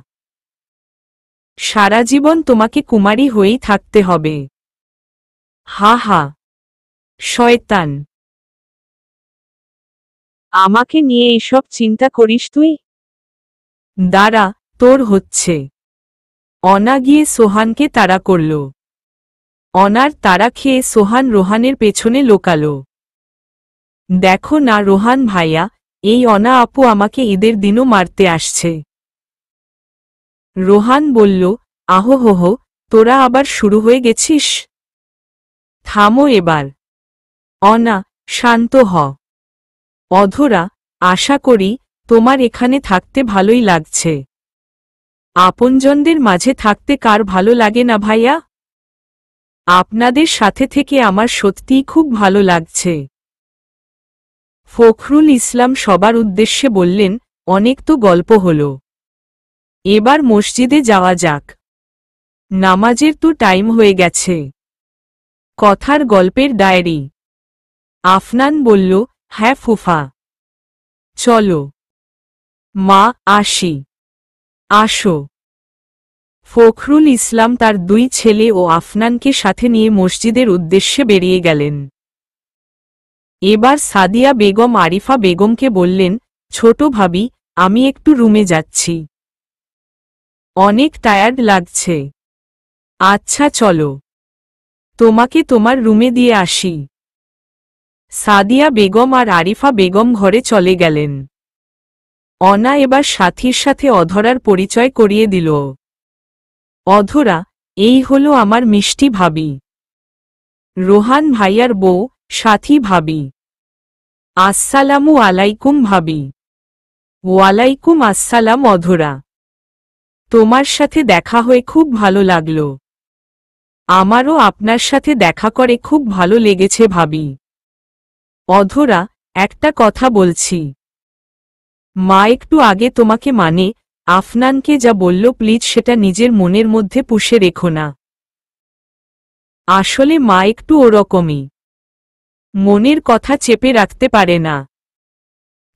সারা জীবন তোমাকে কুমারী হয়েই থাকতে হবে। হা হা, শয়তান। আমাকে নিয়ে এসব চিন্তা করিস তুই? দাঁড়া, তোর হচ্ছে। অনা গিয়ে সোহানকে তাড়া করল। অনার তাড়া খেয়ে সোহান রোহানের পেছনে লোকালো। দেখো না রোহান ভাইয়া, এই অনা আপু আমাকে ঈদের দিনও মারতে আসছে। রোহান বলল, আহোহোহ, তোরা আবার শুরু হয়ে গেছিস? থামো এবার। অনা, শান্ত হ। অধরা, আশা করি তোমার এখানে থাকতে ভালোই লাগছে। আপনজনদের মাঝে থাকতে কার ভালো লাগে না ভাইয়া? আপনাদের সাথে থেকে আমার সত্যিই খুব ভালো লাগছে। ফখরুল ইসলাম সবার উদ্দেশ্যে বললেন, অনেক তো গল্প হল। এবার মসজিদে যাওয়া যাক। নামাজের তো টাইম হয়ে গেছে। কথার গল্পের ডায়েরি। আফনান বলল, হ্যাঁ ফুফা। চলো। মা, আসি। আসো। ফখরুল ইসলাম তার দুই ছেলে ও আফনানকে সাথে নিয়ে মসজিদের উদ্দেশ্যে বেরিয়ে গেলেন। এবার সাদিয়া বেগম আরিফা বেগমকে বললেন, ছোট ভাবি, আমি একটু রুমে যাচ্ছি। অনেক টায়ার্ড লাগছে। আচ্ছা চলো। তোমাকে তোমার রুমে দিয়ে আসি। সাদিয়া বেগম আর আরিফা বেগম ঘরে চলে গেলেন। অনা এবার সাথীর সাথে অধরার পরিচয় করিয়ে দিল। অধরা, এই হলো আমার মিষ্টি ভাবি। রোহান ভাইয়ার বউ, সাথী ভাবি। আসসালামু আলাইকুম ভাবি। ওয়ালাইকুম আসসালাম অধরা। তোমার সাথে দেখা হয়ে খুব ভালো লাগলো। আমারও আপনার সাথে দেখা করে খুব ভালো লেগেছে ভাবি। অধরা, একটা কথা বলছি। মা একটু আগে তোমাকে আফনানকে যা বলল প্লিজ সেটা নিজের মনের মধ্যে পুষে রেখো না। আসলে মা একটু ওরকমই। মনের কথা চেপে রাখতে পারে না,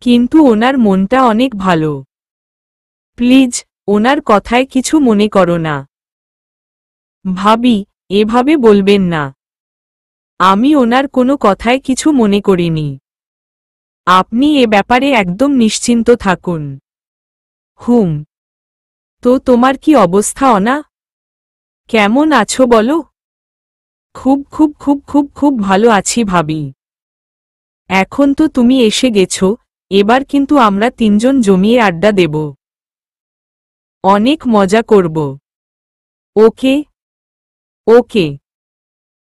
কিন্তু ওনার মনটা অনেক ভালো। প্লিজ ওনার কথায় কিছু মনে করো না। ভাবি, এভাবে বলবেন না। আমি ওনার কোনো কথায় কিছু মনে করিনি। আপনি এ ব্যাপারে একদম নিশ্চিন্ত থাকুন। হুম। তো তোমার কি অবস্থা অনা? কেমন আছো বলো? খুব খুব খুব খুব খুব ভালো আছি ভাবি। এখন তো তুমি এসে গেছো, এবার কিন্তু আমরা তিনজন জমিয়ে আড্ডা দেব। অনেক মজা করব। ওকে ওকে।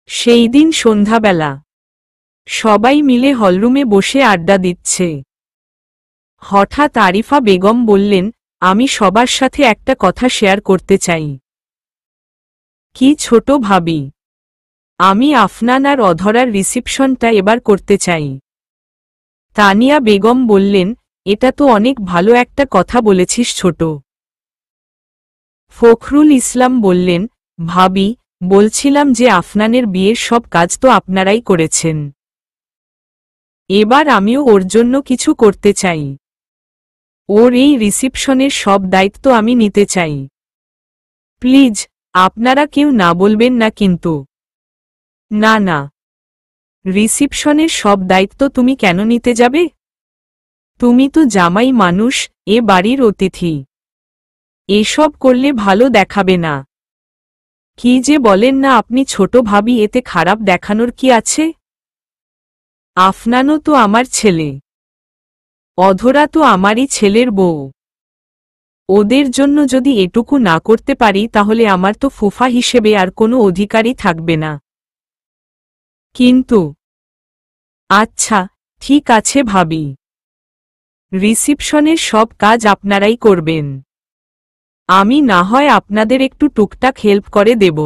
সেই দিন সন্ধ্যাবেলা সবাই মিলে হলরুমে বসে আড্ডা দিচ্ছে। হঠাৎ আরিফা বেগম বললেন, আমি সবার সাথে একটা কথা শেয়ার করতে চাই। কি ছোট ভাবি? আমি আফনান আর অধরার রিসিপশনটা এবার করতে চাই। তানিয়া বেগম বললেন, এটা তো অনেক ভালো একটা কথা বলেছিস ছোট। ফখরুল ইসলাম বললেন, ভাবি, বলছিলাম যে আফনানের বিয়ের সব কাজ তো আপনারাই করেছেন। এবার আমিও ওর জন্য কিছু করতে চাই। ওর এই রিসিপশনের সব দায়িত্ব আমি নিতে চাই। প্লিজ আপনারা কেউ না বলবেন না কিন্তু। না না, রিসিপশনের সব দায়িত্ব তুমি কেন নিতে যাবে? তুমি তো জামাই মানুষ, এ বাড়ির অতিথি। এসব করলে ভালো দেখাবে না। কি যে বলেন না আপনি ছোট ভাবি, এতে খারাপ দেখানোর কি আছে? আফনানও তো আমার ছেলে, অধরা তো আমারই ছেলের বউ। ওদের জন্য যদি এটুকু না করতে পারি তাহলে আমার তো ফুফা হিসেবে আর কোনো অধিকারই থাকবে না। কিন্তু আচ্ছা, ঠিক আছে ভাবি, রিসিপশনের সব কাজ আপনারাই করবেন। আমি না হয় আপনাদের একটু টুকটাক হেল্প করে দেব।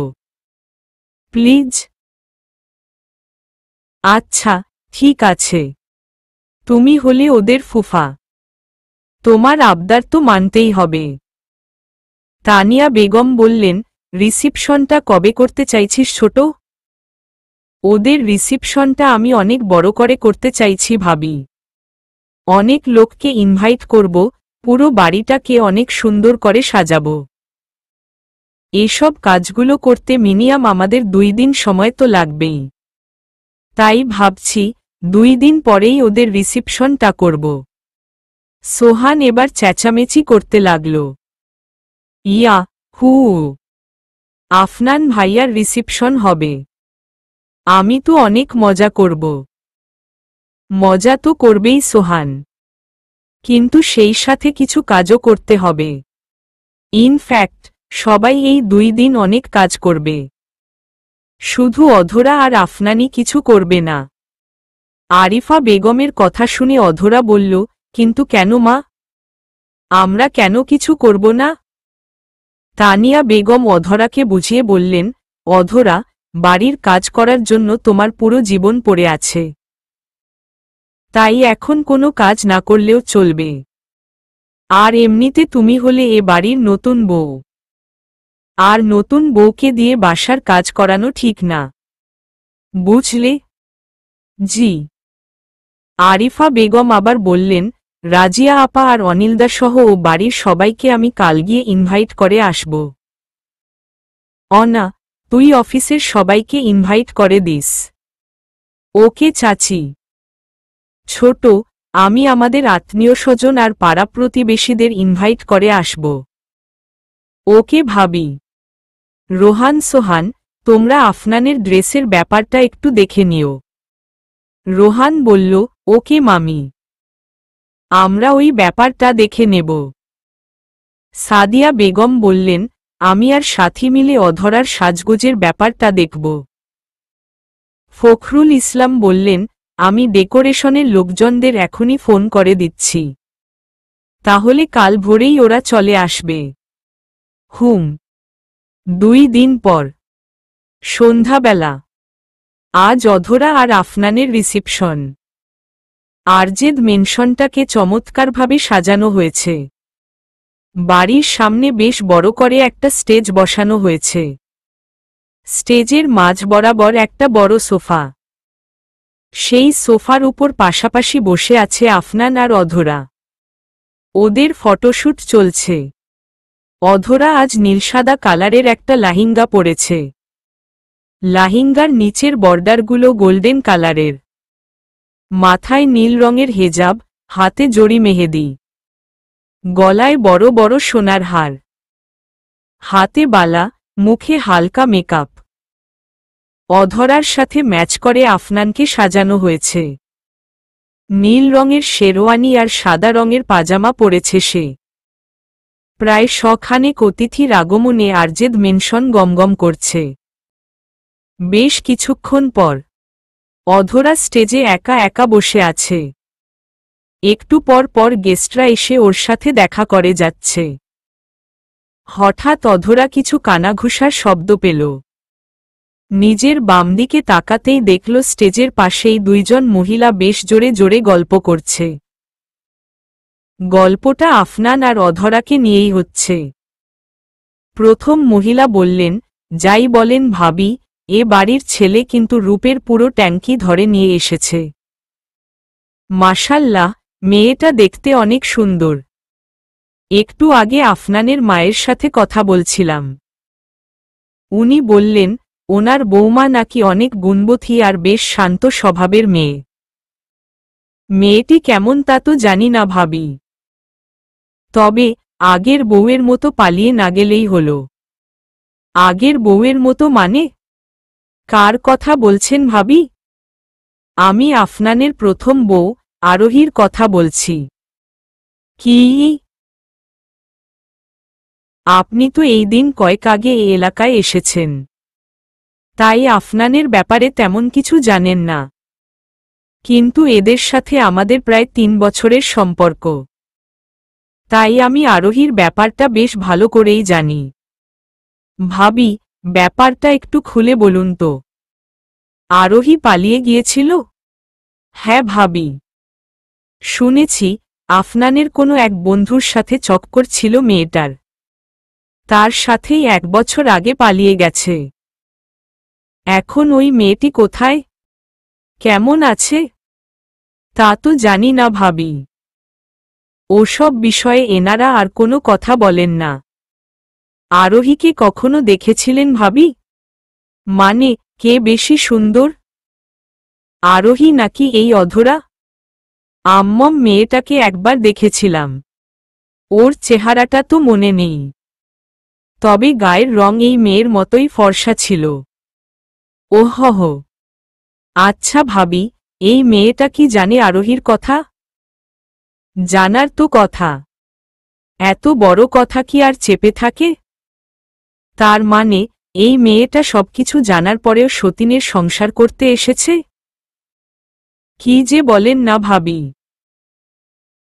প্লিজ। আচ্ছা, ঠিক আছে। তুমি হলে ওদের ফুফা, তোমার আবদার তো মানতেই হবে। তানিয়া বেগম বললেন, রিসিপশনটা কবে করতে চাইছিস ছোট? ওদের রিসিপশনটা আমি অনেক বড় করে করতে চাইছি ভাবি। অনেক লোককে ইনভাইট করব, পুরো বাড়িটাকে অনেক সুন্দর করে সাজাবো। এসব কাজগুলো করতে মিনিমাম আমাদের 2 দিন সময় তো লাগবেই। তাই ভাবছি 2 দিন পরেই ওদের রিসিপশনটা করব। সোহান এবার চেঁচামেচি করতে লাগল, ইয়া হু, আফনান ভাইয়ার রিসিপশন হবে। আমি তো অনেক মজা করব। মজা তো করবেই সোহান, কিন্তু সেই সাথে কিছু কাজও করতে হবে। ইনফ্যাক্ট সবাই এই 2 দিন অনেক কাজ করবে। শুধু অধরা আর আফনানি কিছু করবে না। আরিফা বেগমের কথা শুনে অধরা বলল, কিন্তু কেন মা? আমরা কেন কিছু করব না? তানিয়া বেগম অধরাকে বুঝিয়ে বললেন, অধরা, বাড়ির কাজ করার জন্য তোমার পুরো জীবন পড়ে আছে। তাই এখন কোনো কাজ না করলেও চলবে। আর এমনিতে তুমি হলে এ বাড়ির নতুন বউ, আর নতুন বউকে দিয়ে বাসার কাজ করানো ঠিক না। বুঝলে? জি। আরিফা বেগম আবার বললেন, রাজিয়া আপা আর অনিলদা সহ ও বাড়ির সবাইকে আমি কাল গিয়ে ইনভাইট করে আসব। অনা, তুই অফিসের সবাইকে ইনভাইট করে দিস। ওকে চাচি। ছোট, আমি আমাদের আত্মীয় স্বজন আর পাড়া প্রতিবেশীদের ইনভাইট করে আসব। ওকে ভাবি। রোহান সোহান, তোমরা আফনানের ড্রেসের ব্যাপারটা একটু দেখে নিও। রোহান বলল, ওকে মামি, আমরা ওই ব্যাপারটা দেখে নেব। সাদিয়া বেগম বললেন, আমি আর সাথী মিলে অধরার সাজগোজের ব্যাপারটা দেখব। ফখরুল ইসলাম বললেন, আমি ডেকোরেশনের লোকজনদের এখনই ফোন করে দিচ্ছি। তাহলে কাল ভোরেই ওরা চলে আসবে। হুম। 2 দিন পর সন্ধ্যাবেলা আজ অধরা আর আফনানের রিসিপশন। আরজেদ মেনশনটাকে চমৎকারভাবে সাজানো হয়েছে। বাড়ির সামনে বেশ বড় করে একটা স্টেজ বসানো হয়েছে। স্টেজের মাঝ বরাবর একটা বড় সোফা। সেই সোফার উপর পাশাপাশি বসে আছে আফনান আর অধরা। ওদের ফটোশ্যুট চলছে। অধরা আজ নীলসাদা কালারের একটা লাহিঙ্গা পরেছে। লাহিঙ্গার নিচের বর্ডারগুলো গোল্ডেন কালারের। মাথায় নীল রঙের হেজাব, হাতে জড়ি মেহেদি, গলায় বড় বড় সোনার হার, হাতে বালা, মুখে হালকা মেকআপ। অধরার সাথে ম্যাচ করে আফনানকে সাজানো হয়েছে। নীল রঙের শেরওয়ানি আর সাদা রঙের পাজামা পরেছে সে। প্রায় শখানেক অতিথির আগমনে আরজেদ মেনশন গমগম করছে। বেশ কিছুক্ষণ পর অধরা স্টেজে একা একা বসে আছে। একটু পর পর গেস্টরা এসে ওর সাথে দেখা করে যাচ্ছে। হঠাৎ অধরা কিছু কানাঘুষার শব্দ পেল। নিজের বাম দিকে তাকাতেই দেখল স্টেজের পাশেই দুইজন মহিলা বেশ জোরে জোরে গল্প করছে। গল্পটা আফনান আর অধরাকে নিয়েই হচ্ছে। প্রথম মহিলা বললেন, যাই বলেন ভাবি, এ বাড়ির ছেলে কিন্তু রূপের পুরো ট্যাঙ্কি ধরে নিয়ে এসেছে। মাশাল্লাহ, মেয়েটা দেখতে অনেক সুন্দর। একটু আগে আফনানের মায়ের সাথে কথা বলছিলাম। উনি বললেন, ওনার বৌমা নাকি অনেক গুণবতী আর বেশ শান্ত স্বভাবের মেয়ে। মেয়েটি কেমন তা তো জানি না ভাবি, তবে আগের বউয়ের মতো পালিয়ে না গেলেই হল। আগের বউয়ের মতো মানে? কার কথা বলছেন ভাবি? আমি আফনানের প্রথম বউ আরোহীর কথা বলছি। কি? আপনি তো এই দিন কয়েক আগে এই এলাকায় এসেছেন, তাই আফনানের ব্যাপারে তেমন কিছু জানেন না। কিন্তু এদের সাথে আমাদের প্রায় 3 বছরের সম্পর্ক, তাই আমি আরোহীর ব্যাপারটা বেশ ভালো করেই জানি। ভাবি, ব্যাপারটা একটু খুলে বলুন তো। আরোহী পালিয়ে গিয়েছিল? হ্যাঁ ভাবি, শুনেছি আফনানের কোনো এক বন্ধুর সাথে চক্কর ছিল মেয়েটার। তার সাথেই 1 বছর আগে পালিয়ে গেছে। এখন ওই মেয়েটি কোথায়, কেমন আছে তা তো জানি না ভাবি। ওসব বিষয়ে এনারা আর কোনো কথা বলেন না। আরোহীকে কখনো দেখেছিলেন ভাবি? মানে, কে বেশি সুন্দর, আরোহী নাকি এই অধরা? আম্মম মেয়েটাকে একবার দেখেছিলাম, ওর চেহারাটা তো মনে নেই, তবে গায়ের রং এই মেয়ের মতোই ফর্সা ছিল। ওহহ, আচ্ছা ভাবি, এই মেয়েটা কি জানে আরোহীর কথা? জানার তো কথা, এত বড় কথা কি আর চেপে থাকে? তার মানে এই মেয়েটা সবকিছু জানার পরেও সতীনের সংসার করতে এসেছে? কি যে বলেন না ভাবি,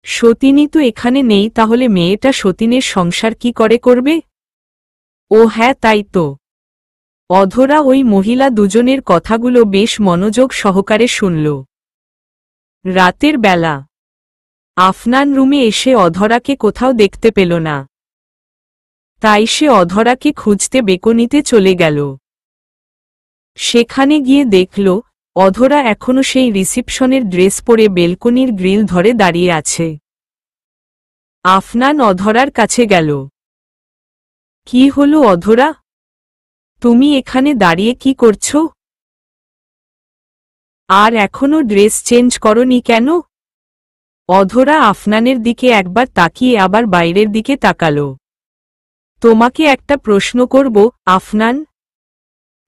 সতীনী তো এখানে নেই, তাহলে মেয়েটা সতীনের সংসার কি করে করবে? ও হ্যাঁ, তাই তো। অধরা ওই মহিলা দুজনের কথাগুলো বেশ মনোযোগ সহকারে শুনল। রাতের বেলা আফনান রুমে এসে অধরাকে কোথাও দেখতে পেল না, তাই সে অধরাকে খুঁজতে বেকনিতে চলে গেল। সেখানে গিয়ে দেখল অধরা এখনো সেই রিসিপশনের ড্রেস পরে বেলকনির গ্রিল ধরে দাঁড়িয়ে আছে। আফনান অধরার কাছে গেল। কি হলো অধরা, তুমি এখানে দাঁড়িয়ে কি করছো? আর এখনো ড্রেস চেঞ্জ করনি কেন? অধরা আফনানের দিকে একবার তাকিয়ে আবার বাইরের দিকে তাকালো। তোমাকে একটা প্রশ্ন করব আফনান।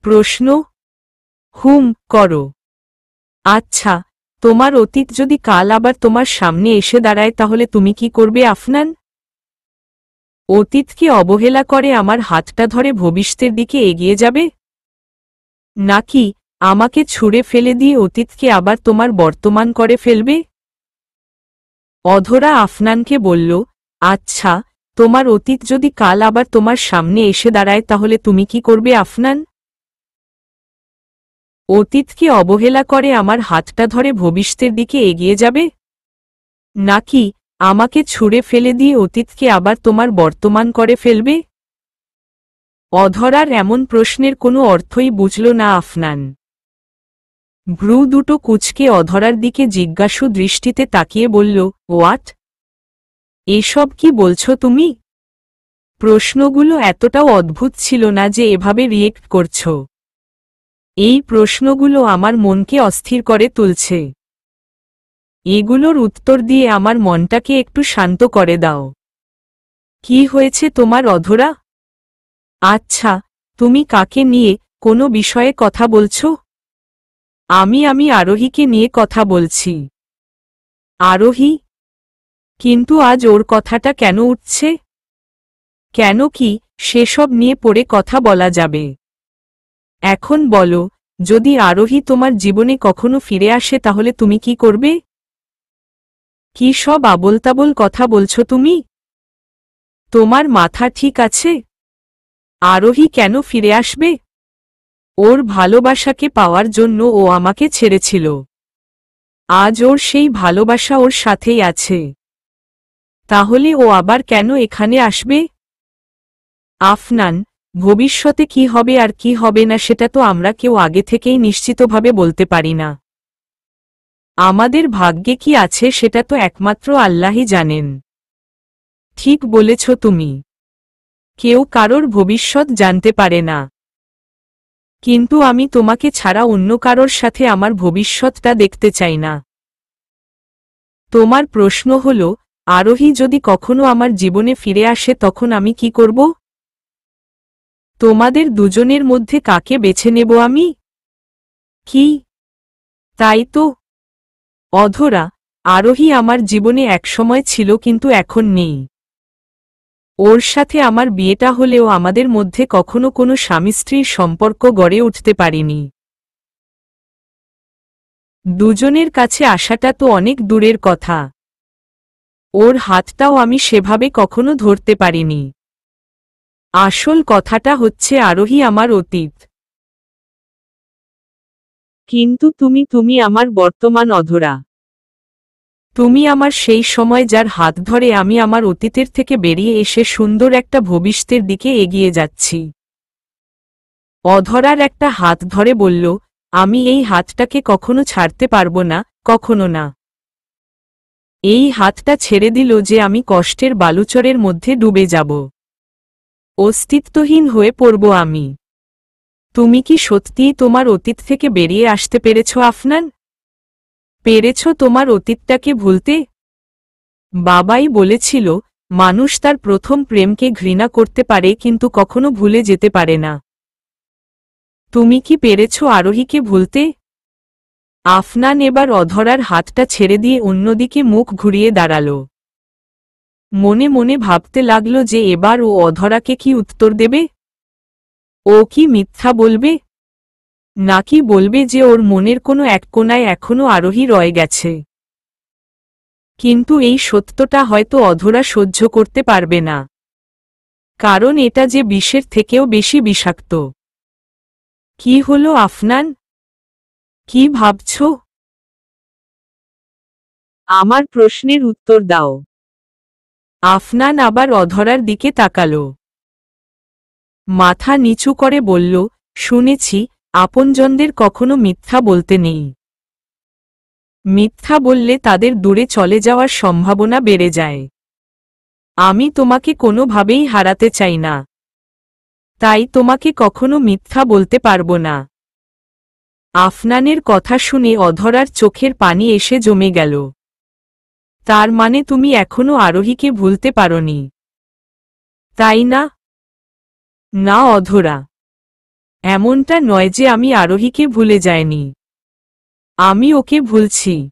প্রশ্ন? হুম, করো। আচ্ছা, তোমার অতীত যদি কাল আবার তোমার সামনে এসে দাঁড়ায় তাহলে তুমি কি করবে আফনান? অতীতকে অবহেলা করে আমার হাতটা ধরে ভবিষ্যতের দিকে এগিয়ে যাবে, নাকি আমাকে ছুঁড়ে ফেলে দিয়ে অতীতকে আবার তোমার বর্তমান করে ফেলবে? অধরা আফনানকে বলল, আচ্ছা, তোমার অতীত যদি কাল আবার তোমার সামনে এসে দাঁড়ায় তাহলে তুমি কি করবে আফনান? অতীতকে অবহেলা করে আমার হাতটা ধরে ভবিষ্যতের দিকে এগিয়ে যাবে, নাকি আমাকে ছুঁড়ে ফেলে দিয়ে অতীতকে আবার তোমার বর্তমান করে ফেলবে? অধরার এমন প্রশ্নের কোনো অর্থই বুঝল না আফনান। ভ্রু দুটো কুঁচকে অধরার দিকে জিজ্ঞাসু দৃষ্টিতে তাকিয়ে বলল, হোয়াট? এসব কি বলছো তুমি? প্রশ্নগুলো এতটাও অদ্ভুত ছিল না যে এভাবে রিয়েক্ট করছো। এই প্রশ্নগুলো আমার মনকে অস্থির করে তুলছে। এগুলোর উত্তর দিয়ে আমার মনটাকে একটু শান্ত করে দাও। কি হয়েছে তোমার অধরা? আচ্ছা, তুমি কাকে নিয়ে কোনো বিষয়ে কথা বলছো? আমি আরোহীকে নিয়ে কথা বলছি। আরোহী? কিন্তু আজ ওর কথাটা কেন উঠছে? কেন কি সেসব নিয়ে পরে কথা বলা যাবে। এখন বলো, যদি আরোহী তোমার জীবনে কখনো ফিরে আসে তাহলে তুমি কি করবে? কি সব আবোলতাবোল কথা বলছো তুমি? তোমার মাথা ঠিক আছে? আরোহী কেন ফিরে আসবে? ওর ভালোবাসাকে পাওয়ার জন্য ও আমাকে ছেড়েছিল। আজ ওর সেই ভালোবাসা ওর সাথেই আছে। তাহলে ও আবার কেন এখানে আসবে? আফনান, ভবিষ্যতে কি হবে আর কি হবে না সেটা তো আমরা কেউ আগে থেকেই নিশ্চিতভাবে বলতে পারি না। আমাদের ভাগ্যে কি আছে সেটা তো একমাত্র আল্লাহই জানেন। ঠিক বলেছ তুমি। কেউ কারোর ভবিষ্যৎ জানতে পারে না। কিন্তু আমি তোমাকে ছাড়া অন্য কারোর সাথে আমার ভবিষ্যৎটা দেখতে চাই না। তোমার প্রশ্ন হল, আরোহী যদি কখনো আমার জীবনে ফিরে আসে তখন আমি কি করব? তোমাদের দুজনের মধ্যে কাকে বেছে নেব আমি? কি? তাই তো। অধরা, আরোহী আমার জীবনে একসময় ছিল কিন্তু এখন নেই। ওর সাথে আমার বিয়েটা হলেও আমাদের মধ্যে কখনো কোনো স্বামী স্ত্রীর সম্পর্ক গড়ে উঠতে পারিনি। দুজনের কাছে আসাটা তো অনেক দূরের কথা। ওর হাতটাও আমি সেভাবে কখনো ধরতে পারিনি। আসল কথাটা হচ্ছে আরোহী আমার অতীত। কিন্তু তুমি আমার বর্তমান অধরা। তুমি আমার সেই সময় যার হাত ধরে আমি আমার অতীতের থেকে বেরিয়ে এসে সুন্দর একটা ভবিষ্যতের দিকে এগিয়ে যাচ্ছি। অধরার একটা হাত ধরে বলল, আমি এই হাতটাকে কখনো ছাড়তে পারবো না, কখনো না। এই হাতটা ছেড়ে দিল যে আমি কষ্টের বালুচরের মধ্যে ডুবে যাব। অস্তিত্বহীন হয়ে পড়ব আমি। তুমি কি সত্যিই তোমার অতীত থেকে বেরিয়ে আসতে পেরেছ আফনান? পেরেছ তোমার অতীতটাকে ভুলতে? বাবাই বলেছিল, মানুষ তার প্রথম প্রেমকে ঘৃণা করতে পারে কিন্তু কখনো ভুলে যেতে পারে না। তুমি কি পেরেছ আরোহীকে ভুলতে? আফনান এবার অধরার হাতটা ছেড়ে দিয়ে অন্যদিকে মুখ ঘুরিয়ে দাঁড়াল। মনে মনে ভাবতে লাগল যে এবার ও অধরাকে কি উত্তর দেবে। ও কি মিথ্যা বলবে? নাকি বলবে যে ওর মনের কোনো এক কোণায় এখনো আরোহী রয়ে গেছে। কিন্তু এই সত্যটা হয়তো অধরা সহ্য করতে পারবে না। কারণ এটা যে বিষের থেকেও বেশি বিষাক্ত। কি হলো আফনান? কি ভাবছ? আমার প্রশ্নের উত্তর দাও। আফনান আবার অধরার দিকে তাকাল। মাথা নিচু করে বলল, শুনেছি আপনজনদের কখনো মিথ্যা বলতে নেই। মিথ্যা বললে তাদের দূরে চলে যাওয়ার সম্ভাবনা বেড়ে যায়। আমি তোমাকে কোনোভাবেই হারাতে চাই না। তাই তোমাকে কখনো মিথ্যা বলতে পারবো না। আফনানের কথা শুনে অধরার চোখের পানি এসে জমে গেল। তার মানে তুমি এখনো আরোহীকে ভুলতে পারোনি, তাই না? না অধরা, এমনটা নয় যে আমি আরোহীকে ভুলে যাইনি। আমি ওকে ভুলছি।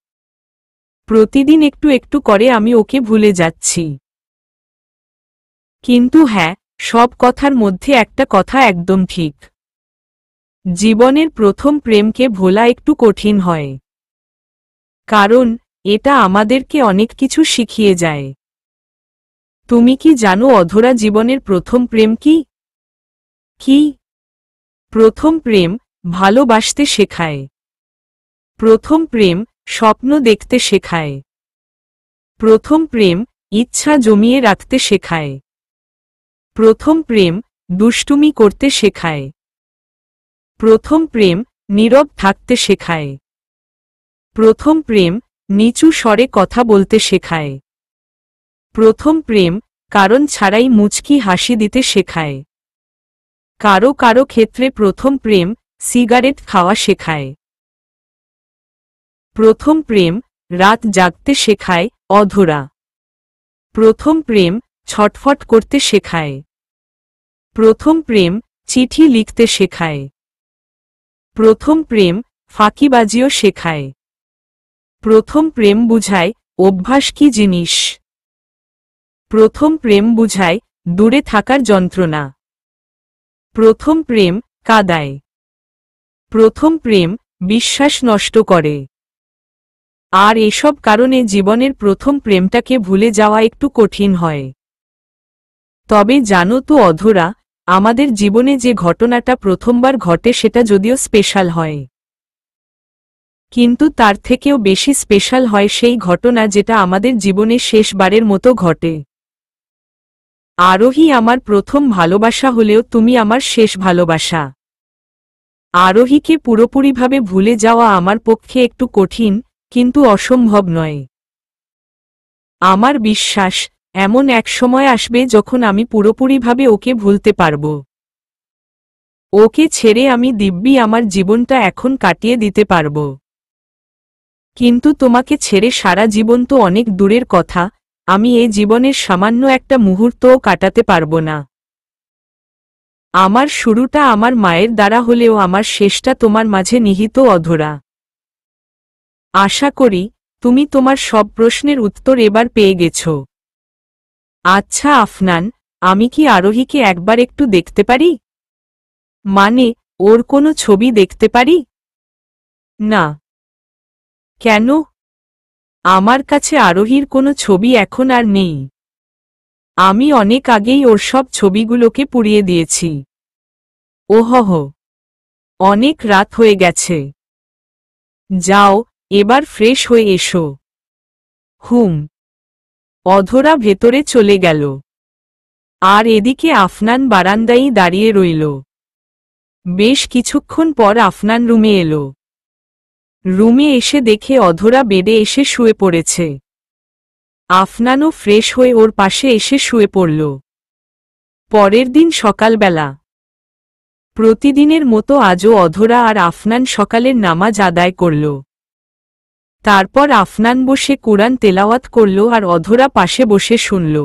প্রতিদিন একটু একটু করে আমি ওকে ভুলে যাচ্ছি। কিন্তু হ্যাঁ, সব কথার মধ্যে একটা কথা একদম ঠিক। জীবনের প্রথম প্রেমকে ভোলা একটু কঠিন হয়। কারণ এটা আমাদেরকে অনেক কিছু শিখিয়ে যায়। তুমি কি জানো অধরা জীবনের প্রথম প্রেম কি? কি? প্রথম প্রেম ভালোবাসতে শেখায়। প্রথম প্রেম স্বপ্ন দেখতে শেখায়। প্রথম প্রেম ইচ্ছা জমিয়ে রাখতে শেখায়। প্রথম প্রেম দুষ্টুমি করতে শেখায়। প্রথম প্রেম নীরব থাকতে শেখায়। প্রথম প্রেম নিচু স্বরে কথা বলতে শেখায়। প্রথম প্রেম কারণ ছাড়াই মুচকি হাসি দিতে শেখায়। কারো কারো ক্ষেত্রে প্রথম প্রেম সিগারেট খাওয়া শেখায়। প্রথম প্রেম রাত জাগতে শেখায়। অধরা। প্রথম প্রেম ছটফট করতে শেখায়। প্রথম প্রেম চিঠি লিখতে শেখায়। প্রথম প্রেম ফাঁকিবাজিও শেখায়। প্রথম প্রেম বুঝায় অভ্যাস কি জিনিস। প্রথম প্রেম বুঝায় দূরে থাকার যন্ত্রণা। প্রথম প্রেম কাঁদায়। প্রথম প্রেম বিশ্বাস নষ্ট করে। আর এসব কারণে জীবনের প্রথম প্রেমটাকে ভুলে যাওয়া একটু কঠিন হয়। তবে জানো তো অধরা, আমাদের জীবনে যে ঘটনাটা প্রথমবার ঘটে সেটা যদিও স্পেশাল হয়, কিন্তু তার থেকেও বেশি স্পেশাল হয় সেই ঘটনা যেটা আমাদের জীবনে শেষবারের মতো ঘটে। আরোহী আমার প্রথম ভালোবাসা হলেও তুমি আমার শেষ ভালোবাসা। আরোহীকে পুরোপুরিভাবে ভুলে যাওয়া আমার পক্ষে একটু কঠিন, কিন্তু অসম্ভব নয়। আমার বিশ্বাস এমন এক সময় আসবে যখন আমি পুরোপুরিভাবে ওকে ভুলতে পারব। ওকে ছেড়ে আমি দিব্যি আমার জীবনটা এখন কাটিয়ে দিতে পারব। কিন্তু তোমাকে ছেড়ে সারা জীবন তো অনেক দূরের কথা, আমি এই জীবনের সামান্য একটা মুহূর্তও কাটাতে পারব না। আমার শুরুটা আমার মায়ের দ্বারা হলেও আমার শেষটা তোমার মাঝে নিহিত অধরা। আশা করি তুমি তোমার সব প্রশ্নের উত্তর এবার পেয়ে গেছ। আচ্ছা আফনান, আমি কি আরোহীকে একবার একটু দেখতে পারি? মানে ওর কোনো ছবি দেখতে পারি? না। কেন? আমার কাছে আরোহীর কোনো ছবি এখন আর নেই। আমি অনেক আগেই ওর সব ছবিগুলোকে পুড়িয়ে দিয়েছি। ওহহ, অনেক রাত হয়ে গেছে। যাও, এবার ফ্রেশ হয়ে এসো। হুম। অধরা ভেতরে চলে গেল। আর এদিকে আফনান বারান্দায় দাঁড়িয়ে রইল। বেশ কিছুক্ষণ পর আফনান রুমে এলো। রুমে এসে দেখে অধরা বেডে এসে শুয়ে পড়েছে। আফনানও ফ্রেশ হয়ে ওর পাশে এসে শুয়ে পড়ল। পরের দিন সকালবেলা প্রতিদিনের মতো আজও অধরা আর আফনান সকালের নামাজ আদায় করল। তারপর আফনান বসে কুরআন তেলাওয়াত করল আর অধরা পাশে বসে শুনল।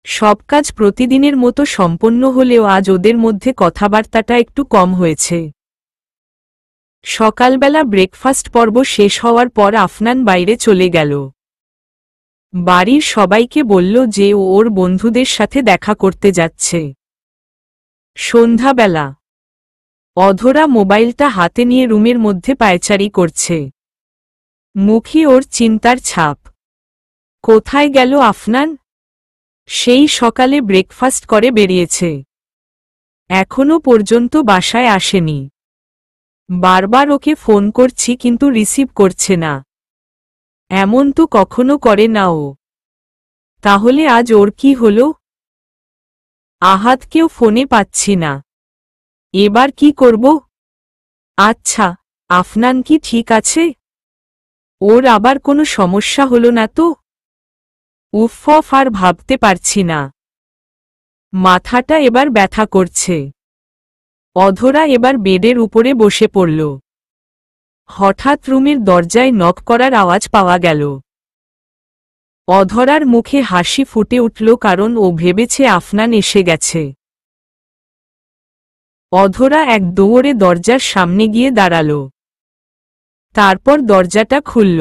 সব কাজ প্রতিদিনের মতো সম্পন্ন হলেও আজ ওদের মধ্যে কথাবার্তাটা একটু কম হয়েছে। সকালবেলা ব্রেকফাস্ট পর্ব শেষ হওয়ার পর আফনান বাইরে চলে গেল। বাড়ির সবাইকে বলল যে ও ওর বন্ধুদের সাথে দেখা করতে যাচ্ছে। সন্ধ্যাবেলা অধরা মোবাইলটা হাতে নিয়ে রুমের মধ্যে পায়চারি করছে। মুখে ওর চিন্তার ছাপ। কোথায় গেল আফনান? সেই সকালে ব্রেকফাস্ট করে বেরিয়েছে, এখনো পর্যন্ত বাসায় আসেনি। বারবার ওকে ফোন করছি কিন্তু রিসিভ করছে না। এমন তো কখনো করে না ও। তাহলে আজ ওর কি হলো? আহাদকেও ফোনে পাচ্ছি না। এবার কি করব? আচ্ছা, আফনান কি ঠিক আছে? ওর আবার কোনো সমস্যা হলো না তো? উফ, আর ভাবতে পারছি না। মাথাটা এবার ব্যথা করছে। অধরা এবার বেডের উপরে বসে পড়ল। হঠাৎ রুমের দরজায় নক করার আওয়াজ পাওয়া গেল। অধরার মুখে হাসি ফুটে উঠল কারণ ও ভেবেছে আফনান এসে গেছে। অধরা এক দৌড়ে দরজার সামনে গিয়ে দাঁড়াল। তারপর দরজাটা খুলল।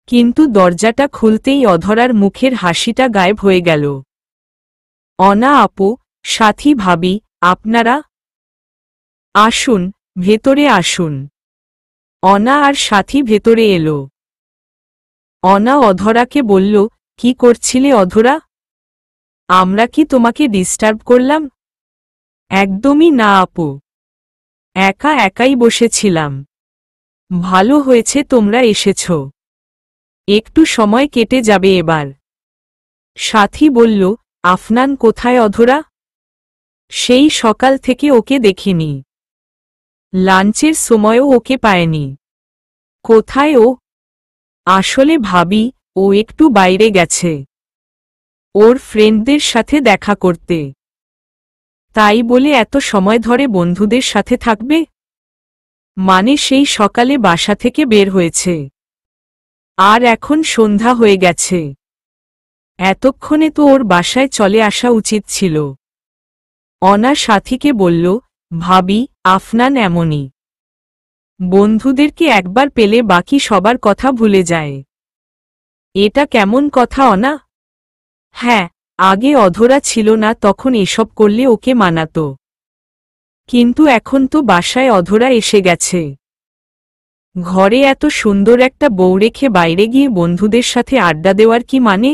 কিন্তু দরজাটা খুলতেই অধরার মুখের হাসিটা গায়েব হয়ে গেল। অনা আপু, সাথী ভাবি, আপনারা আসুন, ভেতরে আসুন। অনা আর সাথী ভেতরে এলো। অনা অধরাকে বলল, কি করছিলে অধরা? আমরা কি তোমাকে ডিস্টার্ব করলাম? একদমই না আপু, একা একাই বসেছিলাম। ভালো হয়েছে তোমরা এসেছ, একটু সময় কেটে যাবে এবার। সাথী বলল, আফনান কোথায় অধরা? সেই সকাল থেকে ওকে দেখিনি। লাঞ্চের সময়ও ওকে পায়নি। কোথায় ও? আসলে ভাবি, ও একটু বাইরে গেছে ওর ফ্রেন্ডদের সাথে দেখা করতে। তাই বলে এত সময় ধরে বন্ধুদের সাথে থাকবে? মানে সেই সকালে বাসা থেকে বের হয়েছে, আর এখন সন্ধ্যা হয়ে গেছে। এতক্ষণে তো ওর বাসায় চলে আসা উচিত ছিল। অনা সাথীকে বলল, ভাবি, আফনান এমনই। বন্ধুদেরকে একবার পেলে বাকি সবার কথা ভুলে যায়। এটা কেমন কথা অনা? হ্যাঁ, আগে অধরা ছিল না তখন এসব করলে ওকে মানাতো, কিন্তু এখন তো বাসায় অধরা এসে গেছে। ঘরে এত সুন্দর একটা বউ রেখে বাইরে গিয়ে বন্ধুদের সাথে আড্ডা দেওয়ার কি মানে?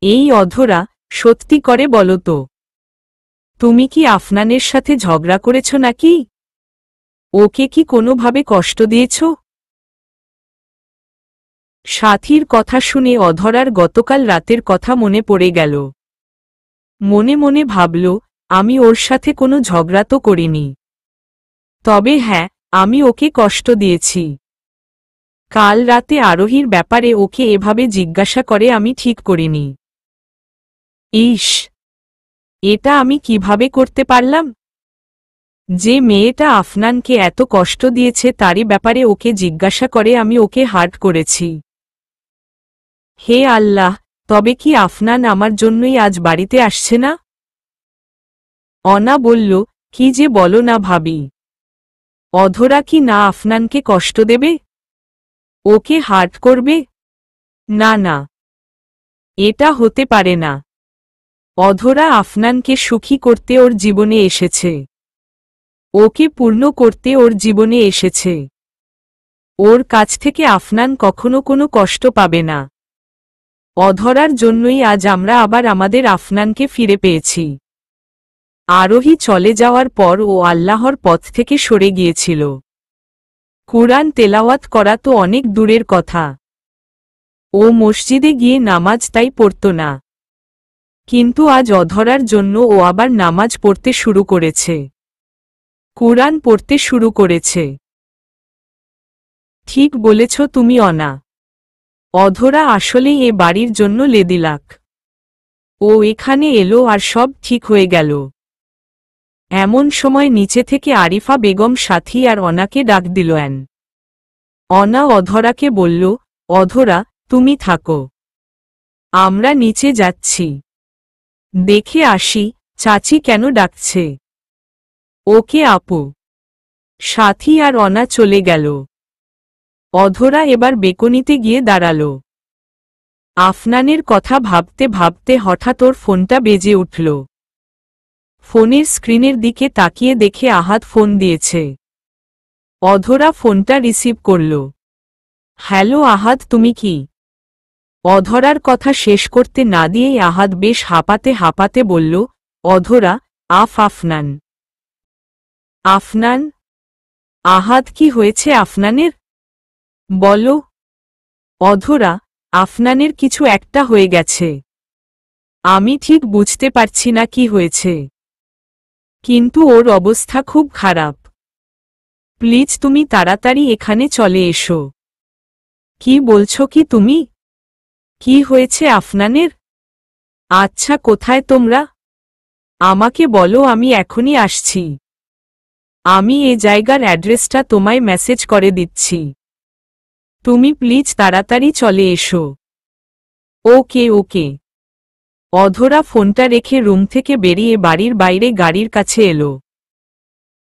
এই অধরা, সত্যি করে বলো তো, তুমি কি আফনানের সাথে ঝগড়া করেছ নাকি? ওকে কি কোনোভাবে কষ্ট দিয়েছ? সাথীর কথা শুনে অধরার গতকাল রাতের কথা মনে পড়ে গেল। মনে মনে ভাবল, আমি ওর সাথে কোনো ঝগড়া তো করিনি, তবে হ্যাঁ, আমি ওকে কষ্ট দিয়েছি। কাল রাতে আরোহীর ব্যাপারে ওকে এভাবে জিজ্ঞাসা করে আমি ঠিক করিনি। ইস, এটা আমি কিভাবে করতে পারলাম? যে মেয়েটা আফনানকে এত কষ্ট দিয়েছে তারই ব্যাপারে ওকে জিজ্ঞাসা করে আমি ওকে হার্ট করেছি। হে আল্লাহ, তবে কি আফনান আমার জন্যই আজ বাড়িতে আসছে না? অনা বলল, কি যে বলো না ভাবি, অধরা কি না আফনানকে কষ্ট দেবে, ওকে হার্ট করবে? না না, এটা হতে পারে না। অধরা আফনানকে সুখী করতে ওর জীবনে এসেছে, ওকে পূর্ণ করতে ওর জীবনে এসেছে। ওর কাছ থেকে আফনান কখনো কোনো কষ্ট পাবে না। অধরার জন্যই আজ আমরা আবার আমাদের আফনানকে ফিরে পেয়েছি। আরোহী চলে যাওয়ার পর ও আল্লাহর পথ থেকে সরে গিয়েছিল। কুরআন তেলাওয়াত করা তো অনেক দূরের কথা, ও মসজিদে গিয়ে নামাজ তাই পড়ত না। কিন্তু আজ অধরার জন্য ও আবার নামাজ পড়তে শুরু করেছে, কুরআন পড়তে শুরু করেছে। ঠিক বলেছ তুমি অনা, অধরা আসলেই এ বাড়ির জন্য লেদিলাক। ও এখানে এলো আর সব ঠিক হয়ে গেল। এমন সময় নিচে থেকে আরিফা বেগম সাথী আর অনাকে ডাক দিল। অনা অধরাকে বলল, অধরা, তুমি থাকো, আমরা নিচে যাচ্ছি, দেখে আসি চাচি কেন ডাকছে। ওকে আপু। সাথী আর অনা চলে গেল। অধরা এবার বেকনিতে গিয়ে দাঁড়াল। আফনানের কথা ভাবতে ভাবতে হঠাৎ ওর ফোনটা বেজে উঠল। ফোনের স্ক্রিনের দিকে তাকিয়ে দেখে আহাদ ফোন দিয়েছে। অধরা ফোনটা রিসিভ করল। হ্যালো আহাদ, তুমি কি? অধরার কথা শেষ করতে না দিয়েই আহাদ বেশ হাঁপাতে হাঁপাতে বলল, অধরা, আফনান। আফনান? আহাদ, কি হয়েছে আফনানের? বলো। অধরা, আফনানের কিছু একটা হয়ে গেছে। আমি ঠিক বুঝতে পারছি না কি হয়েছে, কিন্তু ওর অবস্থা খুব খারাপ। প্লিজ তুমি তাড়াতাড়ি এখানে চলে এসো। কি বলছো কি তুমি? কি হয়েছে আফনানের? আচ্ছা, কোথায় তোমরা? আমাকে বলো, আমি এখনই আসছি। আমি এ জায়গার অ্যাড্রেসটা তোমায় মেসেজ করে দিচ্ছি। তুমি প্লিজ তাড়াতাড়ি চলে এসো। ওকে ওকে। অধরা ফোনটা রেখে রুম থেকে বেরিয়ে বাড়ির বাইরে গাড়ির কাছে এলো।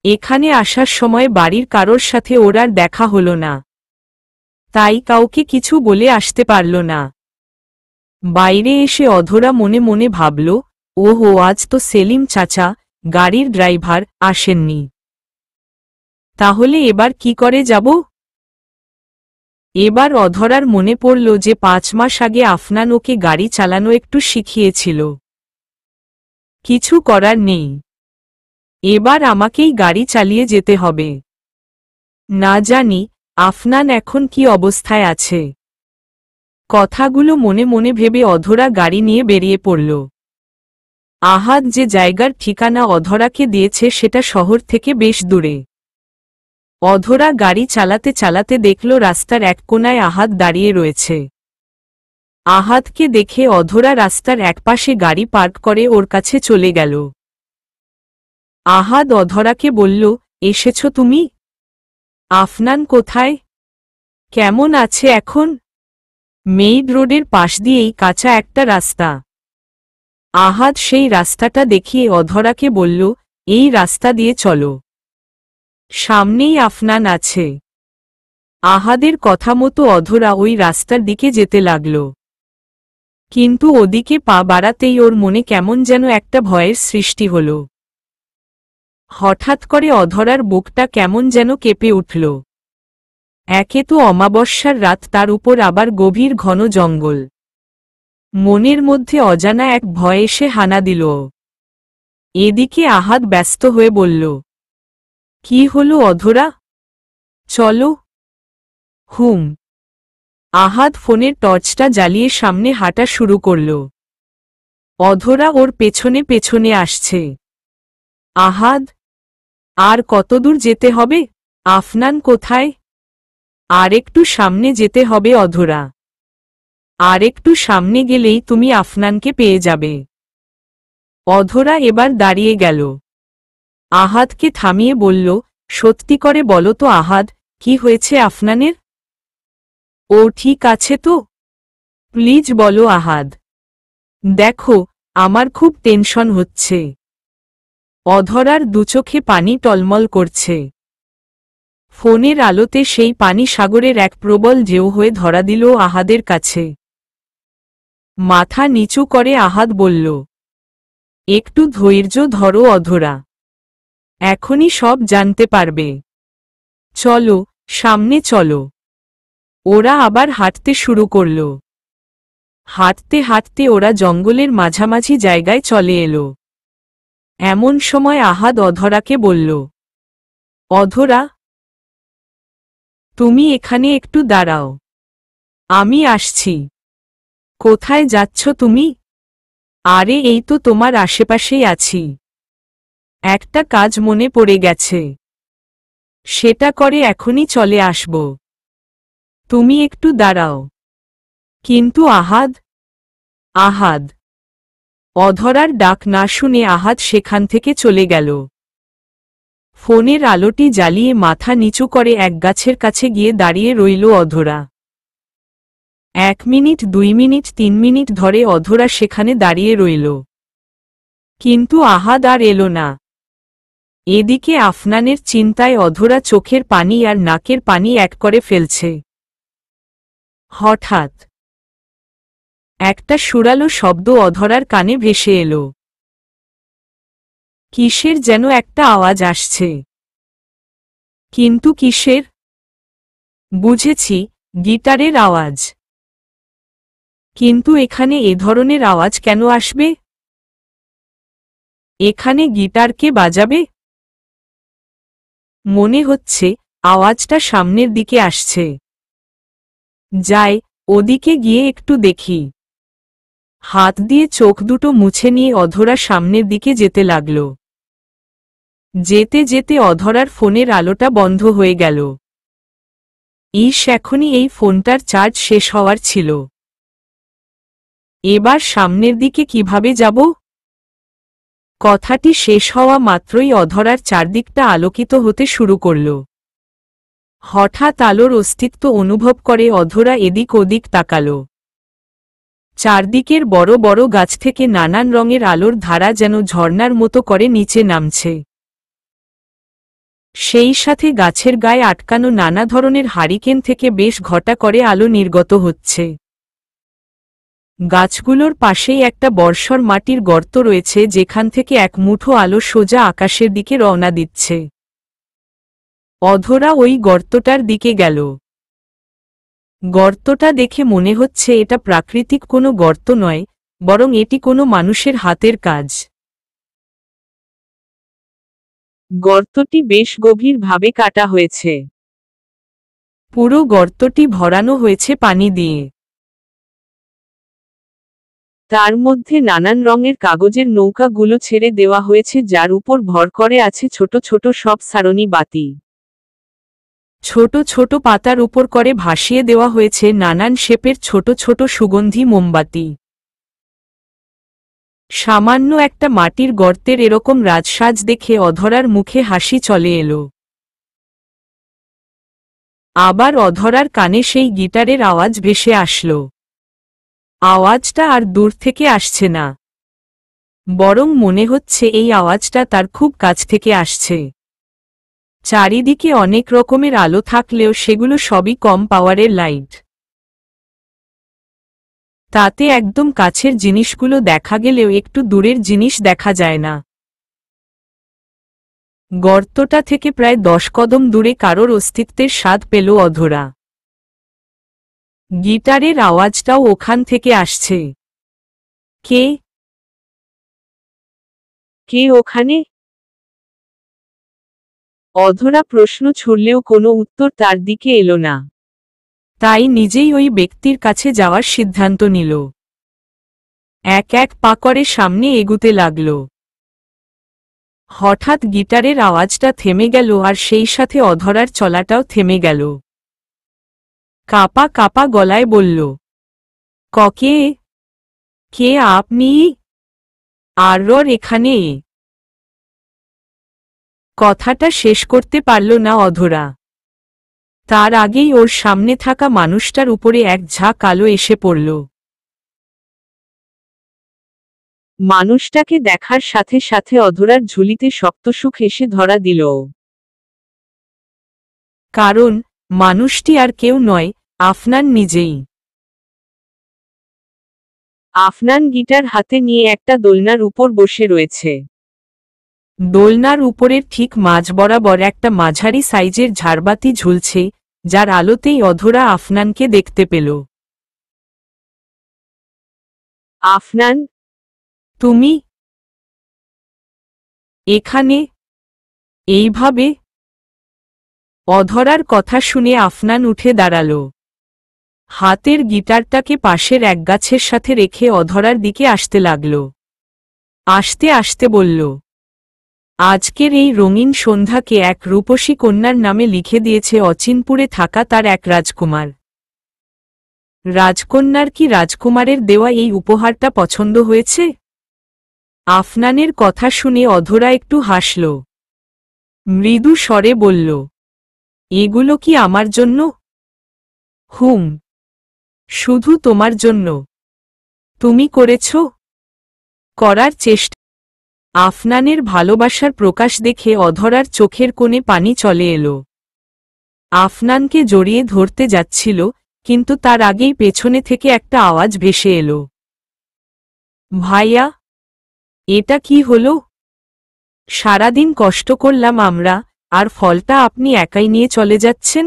এখানে আসার সময় বাড়ির কারোর সাথে ওর আর দেখা হলো না, তাই কাউকে কিছু বলে আসতে পারল না। বাইরে এসে অধরা মনে মনে ভাবল, ওহো, আজ তো সেলিম চাচা, গাড়ির ড্রাইভার, আসেননি। তাহলে এবার কি করে যাব? এবার অধরার মনে পড়ল যে 5 মাস আগে আফনান ওকে গাড়ি চালানো একটু শিখিয়েছিল। কিছু করার নেই, এবার আমাকেই গাড়ি চালিয়ে যেতে হবে। না জানি আফনান এখন কি অবস্থায় আছে। কথাগুলো মনে মনে ভেবে অধরা গাড়ি নিয়ে বেরিয়ে পড়ল। আহাদ যে জায়গার ঠিকানা অধরাকে দিয়েছে সেটা শহর থেকে বেশ দূরে। অধরা গাড়ি চালাতে চালাতে দেখল রাস্তার এক কোণায় আহাদ দাঁড়িয়ে রয়েছে। আহাদকে দেখে অধরা রাস্তার একপাশে গাড়ি পার্ক করে ওর কাছে চলে গেল। আহাদ অধরাকে বলল, এসেছ তুমি? আফনান কোথায়? কেমন আছে এখন? মেইড রোডের পাশ দিয়েই কাঁচা একটা রাস্তা। আহাদ সেই রাস্তাটা দেখিয়ে অধরাকে বলল, এই রাস্তা দিয়ে চলো, সামনেই আফনান আছে। আহাদের কথা মতো অধরা ওই রাস্তার দিকে যেতে লাগল। কিন্তু ওদিকে পা বাড়াতেই ওর মনে কেমন যেন একটা ভয়ের সৃষ্টি হল। হঠাৎ করে অধরার বুকটা কেমন যেন কেঁপে উঠল। একে তো অমাবস্যার রাত, তার উপর আবার গভীর ঘন জঙ্গল। মনের মধ্যে অজানা এক ভয় এসে হানা দিল। এদিকে আহাদ ব্যস্ত হয়ে বলল, কি হলো অধরা? চলো। হুম। আহাদ ফোনের টর্চটা জ্বালিয়ে সামনে হাঁটা শুরু করল। অধরা ওর পেছনে পেছনে আসছে। আহাদ, আর কতদূর যেতে হবে? আফনান কোথায়? আর একটু সামনে যেতে হবে অধরা। আর একটু সামনে গেলেই তুমি আফনানকে পেয়ে যাবে। অধরা এবার দাঁড়িয়ে গেল। আহাদকে থামিয়ে বলল, সত্যি করে বলো তো আহাদ, কি হয়েছে আফনানের? ও ঠিক আছে তো? প্লিজ বলো আহাদ। দেখো, আমার খুব টেনশন হচ্ছে। অধরার দুচোখে পানি টলমল করছে। ফোনের আলোতে সেই পানি সাগরের এক প্রবল ঢেউ হয়ে ধরা দিল আহাদের কাছে। মাথা নিচু করে আহাদ বলল, একটু ধৈর্য ধরো অধরা, এখনই সব জানতে পারবে। চলো, সামনে চলো। ওরা আবার হাঁটতে শুরু করল। হাঁটতে হাঁটতে ওরা জঙ্গলের মাঝামাঝি জায়গায় চলে এলো। এমন সময় আহাদ অধরাকে বলল, অধরা, তুমি এখানে একটু দাঁড়াও, আমি আসছি। কোথায় যাচ্ছ তুমি? আরে এই তো তোমার আশেপাশেই আছি। একটা কাজ মনে পড়ে গেছে, সেটা করে এখনই চলে আসব। তুমি একটু দাঁড়াও। কিন্তু আহাদ। আহাদ। অধরার ডাক না শুনে আহাদ সেখান থেকে চলে গেল। ফোনের আলোটি জ্বালিয়ে মাথা নিচু করে এক গাছের কাছে গিয়ে দাঁড়িয়ে রইল অধরা। 1 মিনিট, 2 মিনিট, 3 মিনিট ধরে অধরা সেখানে দাঁড়িয়ে রইল। কিন্তু আহাদ আর এলো না। এদিকে আফনানের চিন্তায় অধরা চোখের পানি আর নাকের পানি এক করে ফেলছে। হঠাৎ একটা সুরালো শব্দ অধরার কানে ভেসে এলো। কিসের যেন একটা আওয়াজ আসছে। কিন্তু কিসের? বুঝেছি, গিটারের আওয়াজ। কিন্তু এখানে এ ধরনের আওয়াজ কেন আসবে? এখানে গিটার কে বাজাবে? মনে হচ্ছে আওয়াজটা সামনের দিকে আসছে। যাই, ওদিকে গিয়ে একটু দেখি। হাত দিয়ে চোখ দুটো মুছে নিয়ে অধরা সামনের দিকে যেতে লাগল। যেতে যেতে অধরার ফোনের আলোটা বন্ধ হয়ে গেল। এখনই এই ফোনটার চার্জ শেষ হওয়ার ছিল। এবার সামনের দিকে কিভাবে যাব? কথাটি শেষ হওয়া মাত্রই অধরার চারদিকটা আলোকিত হতে শুরু করল। হঠাৎ আলোর অস্তিত্ব অনুভব করে অধরা এদিক ওদিক তাকাল। চারদিকের বড় বড় গাছ থেকে নানান রঙের আলোর ধারা যেন ঝর্ণার মতো করে নিচে নামছে। সেই সাথে গাছের গায়ে আটকানো নানা ধরনের হারিকেন থেকে বেশ ঘটা করে আলো নির্গত হচ্ছে। গাছগুলোর পাশেই একটা বর্ষর মাটির গর্ত রয়েছে, যেখান থেকে এক মুঠো আলো সোজা আকাশের দিকে রওনা দিচ্ছে। অধরা ওই গর্তটার দিকে গেল। গর্তটা দেখে মনে হচ্ছে এটা প্রাকৃতিক কোনো গর্ত নয়, বরং এটি কোনো মানুষের হাতের কাজ। গর্তটি বেশ গভীরভাবে কাটা হয়েছে। পুরো গর্তটি ভরানো হয়েছে পানি দিয়ে। তার মধ্যে নানান রঙের কাগজের নৌকাগুলো ছেড়ে দেওয়া হয়েছে, যার উপর ভর করে আছে ছোট ছোট সব সারণী বাতি। ছোট ছোট পাতার উপর করে ভাসিয়ে দেওয়া হয়েছে নানান শেপের ছোট ছোট সুগন্ধি মোমবাতি। সামান্য একটা মাটির গর্তের এরকম রাজসাজ দেখে অধরার মুখে হাসি চলে এলো। আবার অধরার কানে সেই গিটারের আওয়াজ ভেসে আসলো। আওয়াজটা আর দূর থেকে আসছে না, বরং মনে হচ্ছে এই আওয়াজটা তার খুব কাছ থেকে আসছে। চারিদিকে অনেক রকমের আলো থাকলেও সেগুলো সবই কম পাওয়ারের লাইট। তাতে একদম কাছের জিনিসগুলো দেখা গেলেও একটু দূরের জিনিস দেখা যায় না। গর্তটা থেকে প্রায় 10 কদম দূরে কারোর অস্তিত্বের স্বাদ পেল অধরা। গিটারের আওয়াজটাও ওখান থেকে আসছে। কে কে ওখানে? অধরা প্রশ্ন ছুড়লেও কোনো উত্তর তার দিকে এলো না। তাই নিজেই ওই ব্যক্তির কাছে যাওয়ার সিদ্ধান্ত নিল। এক এক পা করে সামনে এগুতে লাগল। হঠাৎ গিটারের আওয়াজটা থেমে গেল আর সেই সাথে অধরার চলাটাও থেমে গেল। কাপা কাপা গলায় বলল, কে? কে আপনি? আর এখানে? কথাটা শেষ করতে পারল না অধরা। তার আগেই ওর সামনে থাকা মানুষটার উপরে এক ঝাঁক আলো এসে পড়ল। মানুষটাকে দেখার সাথে সাথে অধরার ঝুলিতে শক্ত সুখ এসে ধরা দিল। কারণ মানুষটি আর কেউ নয়, আফনান নিজেই। আফনান গিটার হাতে নিয়ে একটা দোলনার উপর বসে রয়েছে। দোলনার উপরের ঠিক মাঝ বরাবর একটা মাঝারি সাইজের ঝাড়বাতি ঝুলছে, যার আলোতেই অধরা আফনানকে দেখতে পেল। আফনান, তুমি এখানে? এইভাবে? অধরার কথা শুনে আফনান উঠে দাঁড়াল। হাতের গিটারটাকে পাশের এক গাছের সাথে রেখে অধরার দিকে আসতে লাগল। আসতে আসতে বলল, আজকের এই রঙিন সন্ধ্যাকে এক রূপসী কন্যার নামে লিখে দিয়েছে অচিনপুরে থাকা তার এক রাজকুমার। রাজকন্যার কি রাজকুমারের দেওয়া এই উপহারটা পছন্দ হয়েছে? আফনানের কথা শুনে অধরা একটু হাসল। মৃদু স্বরে বলল, এগুলো কি আমার জন্য? হুম, শুধু তোমার জন্য। তুমি করেছ? করার চেষ্টা। আফনানের ভালোবাসার প্রকাশ দেখে অধরার চোখের কোণে পানি চলে এলো। আফনানকে জড়িয়ে ধরতে যাচ্ছিল, কিন্তু তার আগেই পেছনে থেকে একটা আওয়াজ ভেসে এলো। ভাইয়া, এটা কি হলো? সারাদিন কষ্ট করলাম আমরা, আর ফলটা আপনি একাই নিয়ে চলে যাচ্ছেন?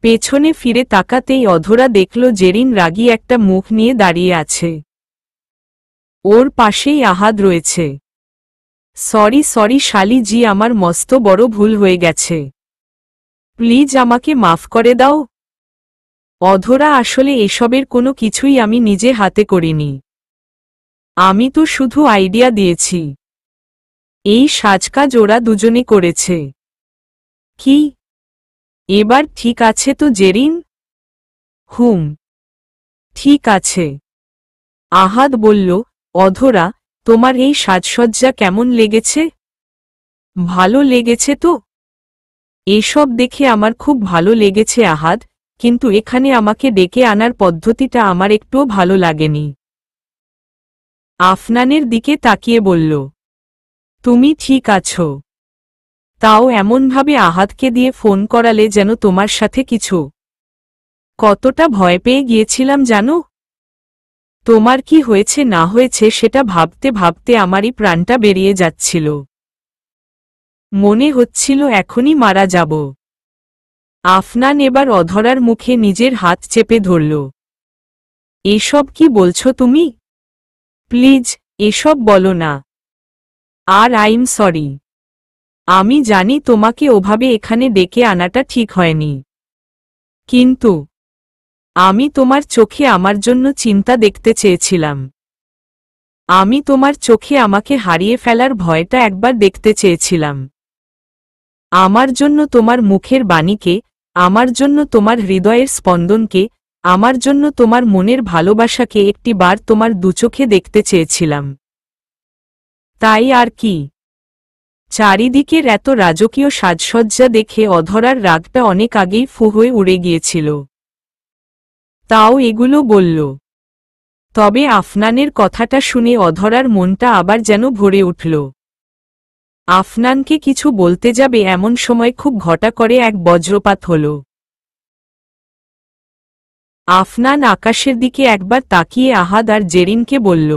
পেছনে ফিরে তাকাতেই অধরা দেখল জেরিন রাগী একটা মুখ নিয়ে দাঁড়িয়ে আছে। ওর পাশেই আহাদ রয়েছে। সরি সরি শালি জি, আমার মস্ত বড় ভুল হয়ে গেছে, প্লিজ আমাকে মাফ করে দাও। অধরা, আসলে এসবের কোনো কিছুই আমি নিজে হাতে করিনি। আমি তো শুধু আইডিয়া দিয়েছি। এই সাজকাজ ওরা দুজনে করেছে। কি? এবার ঠিক আছে তো জেরিন? হুম, ঠিক আছে। আহাদ বলল, অধরা, তোমার এই সাজসজ্জা কেমন লেগেছে? ভালো লেগেছে তো? এসব দেখে আমার খুব ভালো লেগেছে আহাদ, কিন্তু এখানে আমাকে ডেকে আনার পদ্ধতিটা আমার একটুও ভালো লাগেনি। আফনানের দিকে তাকিয়ে বলল, তুমি ঠিক আছো? তাও এমনভাবে আহাদকে দিয়ে ফোন করালে যেন তোমার সাথে কিছু। কতটা ভয় পেয়ে গিয়েছিলাম জানো? তোমার কি হয়েছে না হয়েছে সেটা ভাবতে ভাবতে আমারই প্রাণটা বেরিয়ে যাচ্ছিল। মনে হচ্ছিল এখনই মারা যাব। আফনান এবার অধরার মুখে নিজের হাত চেপে ধরল। এসব কি বলছো তুমি? প্লিজ, এসব বলো না। আর আইম সরি। আমি জানি তোমাকে ওভাবে এখানে ডেকে আনাটা ঠিক হয়নি, কিন্তু আমি তোমার চোখে আমার জন্য চিন্তা দেখতে চেয়েছিলাম। আমি তোমার চোখে আমাকে হারিয়ে ফেলার ভয়টা একবার দেখতে চেয়েছিলাম। আমার জন্য তোমার মুখের বাণীকে, আমার জন্য তোমার হৃদয়ের স্পন্দনকে, আমার জন্য তোমার মনের ভালোবাসাকে একটি বার তোমার দুচোখে দেখতে চেয়েছিলাম। তাই আর কি। চারিদিকের এত রাজকীয় সাজসজ্জা দেখে অধরার রাগটা অনেক আগেই ফু হয়ে উড়ে গিয়েছিল। তাও এগুলো বলল। তবে আফনানের কথাটা শুনে অধরার মনটা আবার যেন ভরে উঠল। আফনানকে কিছু বলতে যাবে এমন সময় খুব ঘটা করে এক বজ্রপাত হল। আফনান আকাশের দিকে একবার তাকিয়ে আহাদ আর জেরিনকে বলল,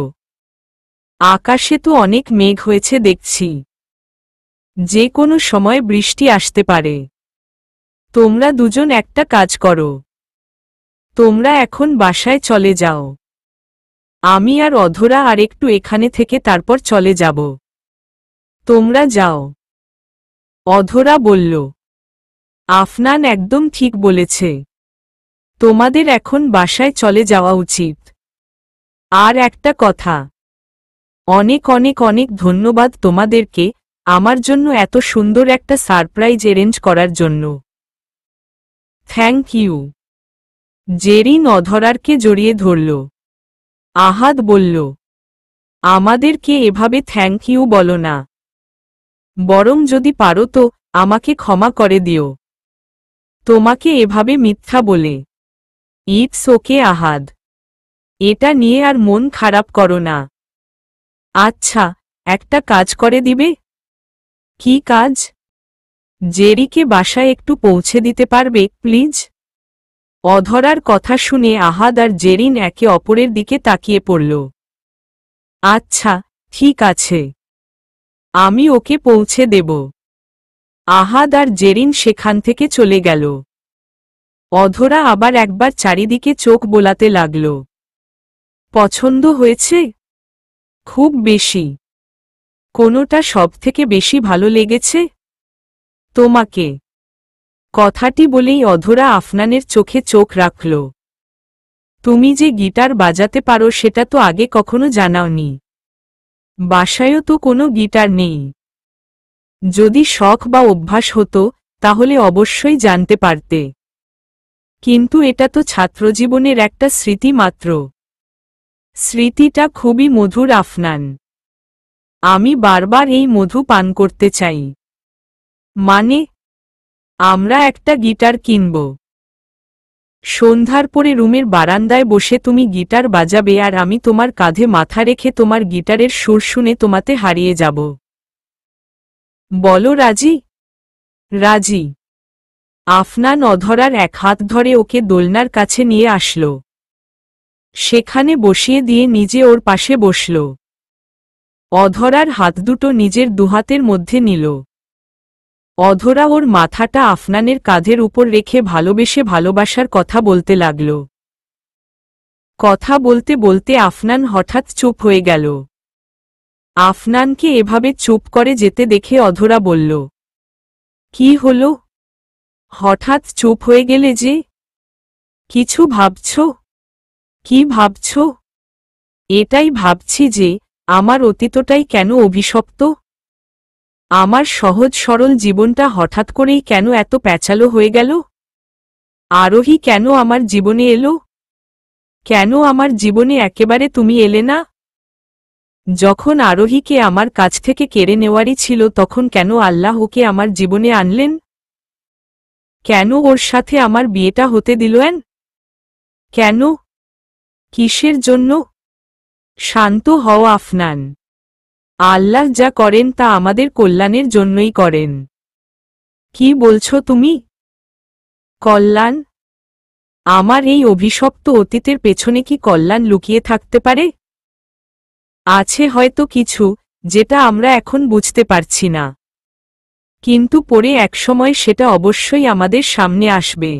আকাশে তো অনেক মেঘ হয়েছে দেখছি, যে কোনো সময় বৃষ্টি আসতে পারে। তোমরা দুজন একটা কাজ করো, তোমরা এখন বাসায় চলে যাও। আমি আর অধরা আর একটু এখানে থেকে তারপর চলে যাব। তোমরা যাও। অধরা বলল, আফনান একদম ঠিক বলেছে, তোমাদের এখন বাসায় চলে যাওয়া উচিত। আর একটা কথা, অনেক অনেক অনেক ধন্যবাদ তোমাদেরকে আমার জন্য এত সুন্দর একটা সারপ্রাইজ অ্যারেঞ্জ করার জন্য। Thank you. জেরিন অধরারকে জড়িয়ে ধরল। আহাদ বলল, আমাদেরকে এভাবে থ্যাংক ইউ বলো না, বরং যদি পারো তো আমাকে ক্ষমা করে দিও, তোমাকে এভাবে মিথ্যা বলে। ইটস ওকে আহাদ, এটা নিয়ে আর মন খারাপ করো না। আচ্ছা, একটা কাজ করে দিবে? কি কাজ? জেরিকে বাসায় একটু পৌঁছে দিতে পারবে প্লিজ? অধরার কথা শুনে আহাদ আর জেরিন একে অপরের দিকে তাকিয়ে পড়ল। আচ্ছা, ঠিক আছে, আমি ওকে পৌঁছে দেব। আহাদ আর জেরিন সেখান থেকে চলে গেল। অধরা আবার একবার চারিদিকে চোখ বোলাতে লাগল। পছন্দ হয়েছে? খুব বেশি? কোনোটা সবথেকে বেশি ভালো লেগেছে? তোমাকে। কথাটি বলেই অধরা আফনানের চোখে চোখ রাখল। তুমি যে গিটার বাজাতে পারো সেটা তো আগে কখনো জানাওনি। বাসায়ও তো কোনো গিটার নেই। যদি শখ বা অভ্যাস হতো তাহলে অবশ্যই জানতে পারতে, কিন্তু এটা তো ছাত্রজীবনের একটা স্মৃতি মাত্র। স্মৃতিটা খুবই মধুর আফনান, আমি বারবার এই মধু পান করতে চাই। মানে, আমরা একটা গিটার কিনব। সন্ধ্যার পরে রুমের বারান্দায় বসে তুমি গিটার বাজাবে আর আমি তোমার কাঁধে মাথা রেখে তোমার গিটারের সুর শুনে তোমাতে হারিয়ে যাব। বলো রাজি? রাজি। আফনান অধরার এক হাত ধরে ওকে দোলনার কাছে নিয়ে আসল। সেখানে বসিয়ে দিয়ে নিজে ওর পাশে বসল। অধরার হাত দুটো নিজের দুহাতের মধ্যে নিল। অধরা ওর মাথাটা আফনানের কাঁধের উপর রেখে ভালোবেসে ভালোবাসার কথা বলতে লাগল। কথা বলতে বলতে আফনান হঠাৎ চুপ হয়ে গেল। আফনানকে এভাবে চুপ করে যেতে দেখে অধরা বলল, কি হল? হঠাৎ চুপ হয়ে গেলে যে? কিছু ভাবছ? কি ভাবছ? এটাই ভাবছি যে আমার অতীতটাই কেন অভিশপ্ত। আমার সহজ সরল জীবনটা হঠাৎ করেই কেন এত প্যাচালো হয়ে গেল? আরোহী কেন আমার জীবনে এলো? কেন আমার জীবনে একেবারে তুমি এলে না? যখন আরোহীকে আমার কাছ থেকে কেড়ে নেওয়ারই ছিল তখন কেন আল্লাহ ওকে আমার জীবনে আনলেন? কেন ওর সাথে আমার বিয়েটা হতে দিলেন? কেন? কিসের জন্য? শান্ত হও আফনান, আল্লাহ যা করেন তা আমাদের কল্যাণের জন্যই করেন। কি বলছো তুমি? কল্যাণ? আমার এই অভিশপ্ত অতীতের পেছনে কি কল্যাণ লুকিয়ে থাকতে পারে? আছে হয়তো কিছু, যেটা আমরা এখন বুঝতে পারছি না, কিন্তু পরে একসময় সেটা অবশ্যই আমাদের সামনে আসবে।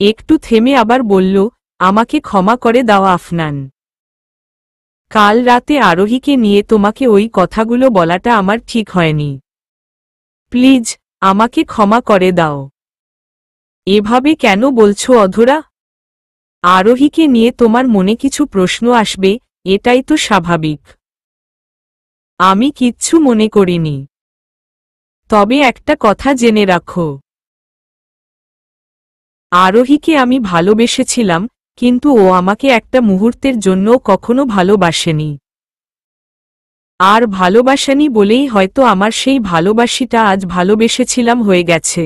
একটু থেমে আবার বলল, আমাকে ক্ষমা করে দাও আফনান। কাল রাতে আরোহীকে নিয়ে তোমাকে ওই কথাগুলো বলাটা আমার ঠিক হয়নি। প্লিজ, আমাকে ক্ষমা করে দাও। এভাবে কেন বলছো অধরা? আরোহীকে নিয়ে তোমার মনে কিছু প্রশ্ন আসবে, এটাই তো স্বাভাবিক। আমি কিচ্ছু মনে করিনি। তবে একটা কথা জেনে রাখো, আরোহীকে আমি ভালোবেসেছিলাম, কিন্তু ও আমাকে একটা মুহূর্তের জন্যও কখনো ভালোবাসেনি। আর ভালোবাসেনি বলেই হয়তো আমার সেই ভালোবাসিটা আজ ভালোবেসেছিলাম হয়ে গেছে।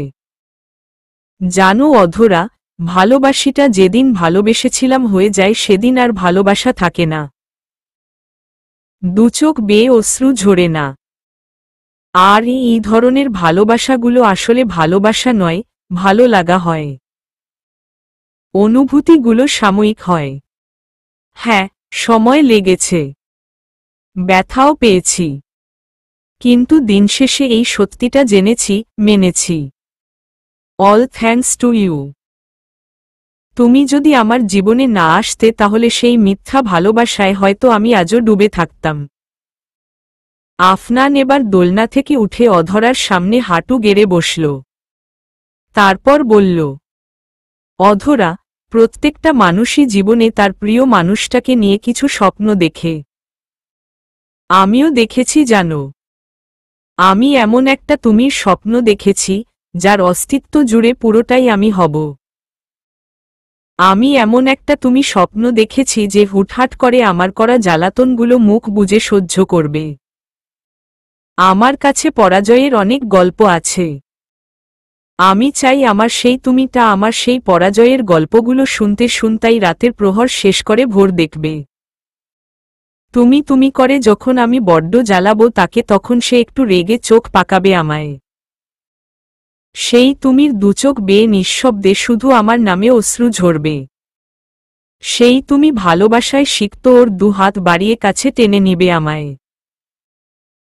জানো অধরা, ভালোবাসিটা যেদিন ভালোবেসেছিলাম হয়ে যায় সেদিন আর ভালোবাসা থাকে না। দুচোখ বেয়ে অশ্রু ঝরে না। আর এই ধরনের ভালোবাসাগুলো আসলে ভালোবাসা নয়, ভালো লাগা হয়। অনুভূতিগুলো সাময়িক হয়। হ্যাঁ, সময় লেগেছে, ব্যথাও পেয়েছি, কিন্তু দিন শেষে এই সত্যিটা জেনেছি, মেনেছি। All thanks to you. তুমি যদি আমার জীবনে না আসতে তাহলে সেই মিথ্যা ভালোবাসায় হয়তো আমি আজও ডুবে থাকতাম। আফনান এবার দোলনা থেকে উঠে অধরার সামনে হাঁটু গেড়ে বসল। তারপর বলল, অধরা, প্রত্যেকটা মানুষই জীবনে তার প্রিয় মানুষটাকে নিয়ে কিছু স্বপ্ন দেখে। আমিও দেখেছি জানো। আমি এমন একটা তুমির স্বপ্ন দেখেছি, যার অস্তিত্ব জুড়ে পুরোটাই আমি হব। আমি এমন একটা তুমি স্বপ্ন দেখেছি যে হুটহাট করে আমার করা জ্বালাতনগুলো মুখ বুজে সহ্য করবে। আমার কাছে পরাজয়ের অনেক গল্প আছে। আমি চাই আমার সেই তুমিটা আমার সেই পরাজয়ের গল্পগুলো শুনতে শুনতেই রাতের প্রহর শেষ করে ভোর দেখবে। তুমি তুমি করে যখন আমি বড্ড জ্বালাবো তাকে, তখন সে একটু রেগে চোখ পাকাবে আমায়। সেই তুমির দুচোখ বেয়ে নিঃশব্দে শুধু আমার নামে অশ্রু ঝরবে। সেই তুমি ভালোবাসায় সিক্ত ওর দুহাত বাড়িয়ে কাছে টেনে নিবে আমায়।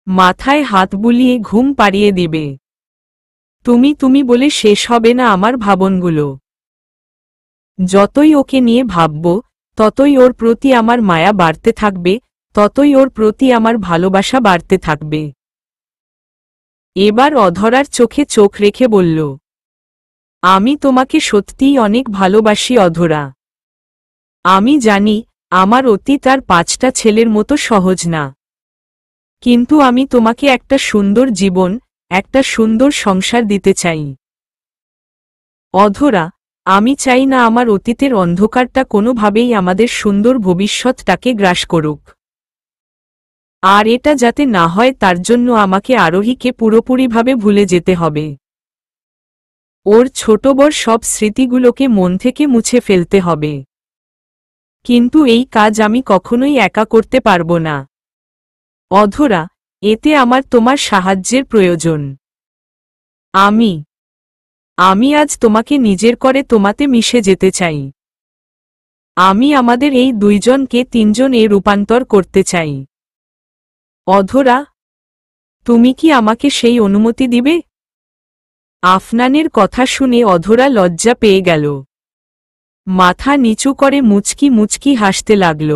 মাথায় হাত বুলিয়ে ঘুম পাড়িয়ে দিবে। তুমি তুমি বলে শেষ হবে না আমার ভাবনগুলো। যতই ওকে নিয়ে ভাবব, ততই ওর প্রতি আমার মায়া বাড়তে থাকবে, ততই ওর প্রতি আমার ভালোবাসা বাড়তে থাকবে। এবার অধরার চোখে চোখ রেখে বলল, আমি তোমাকে সত্যিই অনেক ভালোবাসি অধরা। আমি জানি আমার অতীত আর 5টা ছেলের মতো সহজ না, কিন্তু আমি তোমাকে একটা সুন্দর জীবন, একটা সুন্দর সংসার দিতে চাই। অধরা, আমি চাই না আমার অতীতের অন্ধকারটা কোনোভাবেই আমাদের সুন্দর ভবিষ্যৎটাকে গ্রাস করুক। আর এটা যাতে না হয় তার জন্য আমাকে আরোহীকে পুরোপুরিভাবে ভুলে যেতে হবে। ওর ছোট বড় সব স্মৃতিগুলোকে মন থেকে মুছে ফেলতে হবে। কিন্তু এই কাজ আমি কখনোই একা করতে পারবো না। অধরা, এতে আমার তোমার সাহায্যের প্রয়োজন। আমি আজ তোমাকে নিজের করে তোমাতে মিশে যেতে চাই। আমি আমাদের এই 2জনকে 3জনে রূপান্তর করতে চাই। অধরা, তুমি কি আমাকে সেই অনুমতি দিবে? আফনানের কথা শুনে অধরা লজ্জা পেয়ে গেল। মাথা নিচু করে মুচকি মুচকি হাসতে লাগল।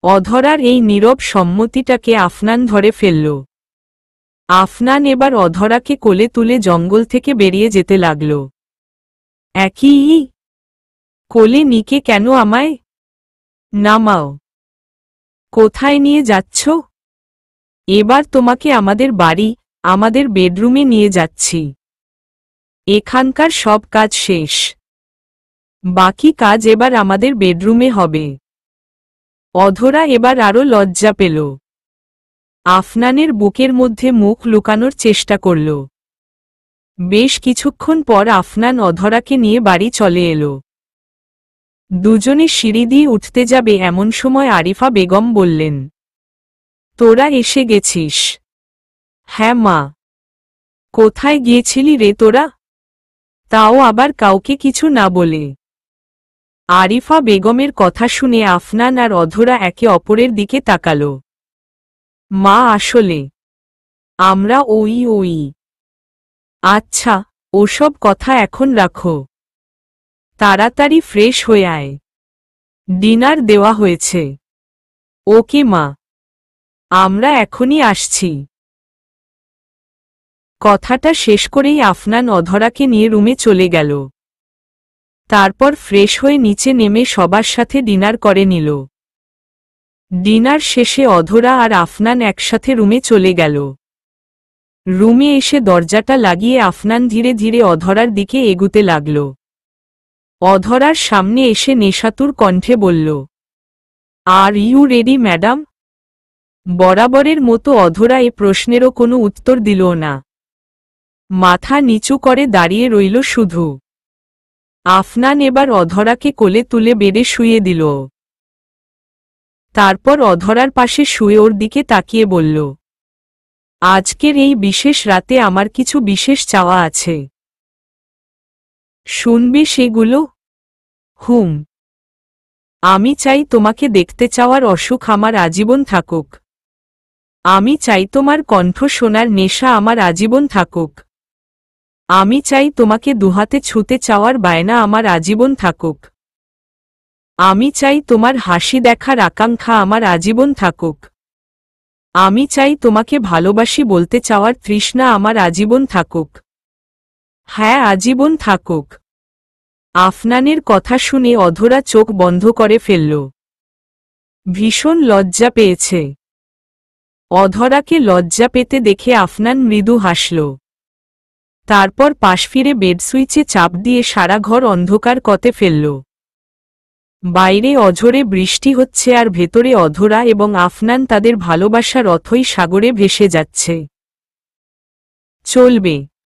অধরার এই নীরব সম্মতিটাকে আফনান ধরে ফেলল। আফনান এবার অধরাকে কোলে তুলে জঙ্গল থেকে বেরিয়ে যেতে লাগল। একই কোলে নিকে কেন আমায়? নামাও। কোথায় নিয়ে যাচ্ছ? এবার তোমাকে আমাদের বাড়ি, আমাদের বেডরুমে নিয়ে যাচ্ছি। এখানকার সব কাজ শেষ। বাকি কাজ এবার আমাদের বেডরুমে হবে। অধরা এবার আরো লজ্জা পেল। আফনানের বুকের মধ্যে মুখ লুকানোর চেষ্টা করল। বেশ কিছুক্ষণ পর আফনান অধরাকে নিয়ে বাড়ি চলে এলো। দুজনে সিঁড়ি দিয়ে উঠতে যাবে এমন সময় আরিফা বেগম বললেন, তোরা এসে গেছিস? হ্যাঁ মা। কোথায় গিয়েছিলি রে তোরা? তাও আবার কাউকে কিছু না বলে। আরিফা বেগমের কথা শুনে আফনান আর অধরা একে অপরের দিকে তাকাল। মা আসলে আমরা ওই। আচ্ছা, ওসব কথা এখন রাখো। তাড়াতাড়ি ফ্রেশ হয়ে আয়। ডিনার দেওয়া হয়েছে। ওকে মা, আমরা এখনই আসছি। কথাটা শেষ করেই আফনান অধরাকে নিয়ে রুমে চলে গেল। তারপর ফ্রেশ হয়ে নিচে নেমে সবার সাথে ডিনার করে নিল। ডিনার শেষে অধরা আর আফনান একসাথে রুমে চলে গেল। রুমে এসে দরজাটা লাগিয়ে আফনান ধীরে ধীরে অধরার দিকে এগুতে লাগল। অধরার সামনে এসে নেশাতুর কণ্ঠে বলল, আর ইউ রেডি ম্যাডাম? বরাবরের মতো অধরা এ প্রশ্নেরও কোনো উত্তর দিল না। মাথা নিচু করে দাঁড়িয়ে রইল শুধু। আফনান এবার অধরাকে কোলে তুলে বেডে শুয়ে দিল। তারপর অধরার পাশে শুয়ে ওর দিকে তাকিয়ে বলল, আজকের এই বিশেষ রাতে আমার কিছু বিশেষ চাওয়া আছে। শুনবি সেগুলো? হুম। আমি চাই তোমাকে দেখতে চাওয়ার অসুখ আমার আজীবন থাকুক। আমি চাই তোমার কণ্ঠ শোনার নেশা আমার আজীবন থাকুক। আমি চাই তোমাকে দুহাতে ছুঁতে চাওয়ার বায়না আমার আজীবন থাকুক। আমি চাই তোমার হাসি দেখার আকাঙ্ক্ষা আমার আজীবন থাকুক। আমি চাই তোমাকে ভালোবাসি বলতে চাওয়ার তৃষ্ণা আমার আজীবন থাকুক। হ্যাঁ, আজীবন থাকুক। আফনানের কথা শুনে অধরা চোখ বন্ধ করে ফেলল। ভীষণ লজ্জা পেয়েছে। অধরাকে লজ্জা পেতে দেখে আফনান মৃদু হাসল। তারপর পাশ ফিরে বেড সুইচে চাপ দিয়ে সারা ঘর অন্ধকার কতে ফেলল। বাইরে অঝোরে বৃষ্টি হচ্ছে আর ভেতরে অধরা এবং আফনান তাদের ভালোবাসার অথই সাগরে ভেসে যাচ্ছে। চলবে।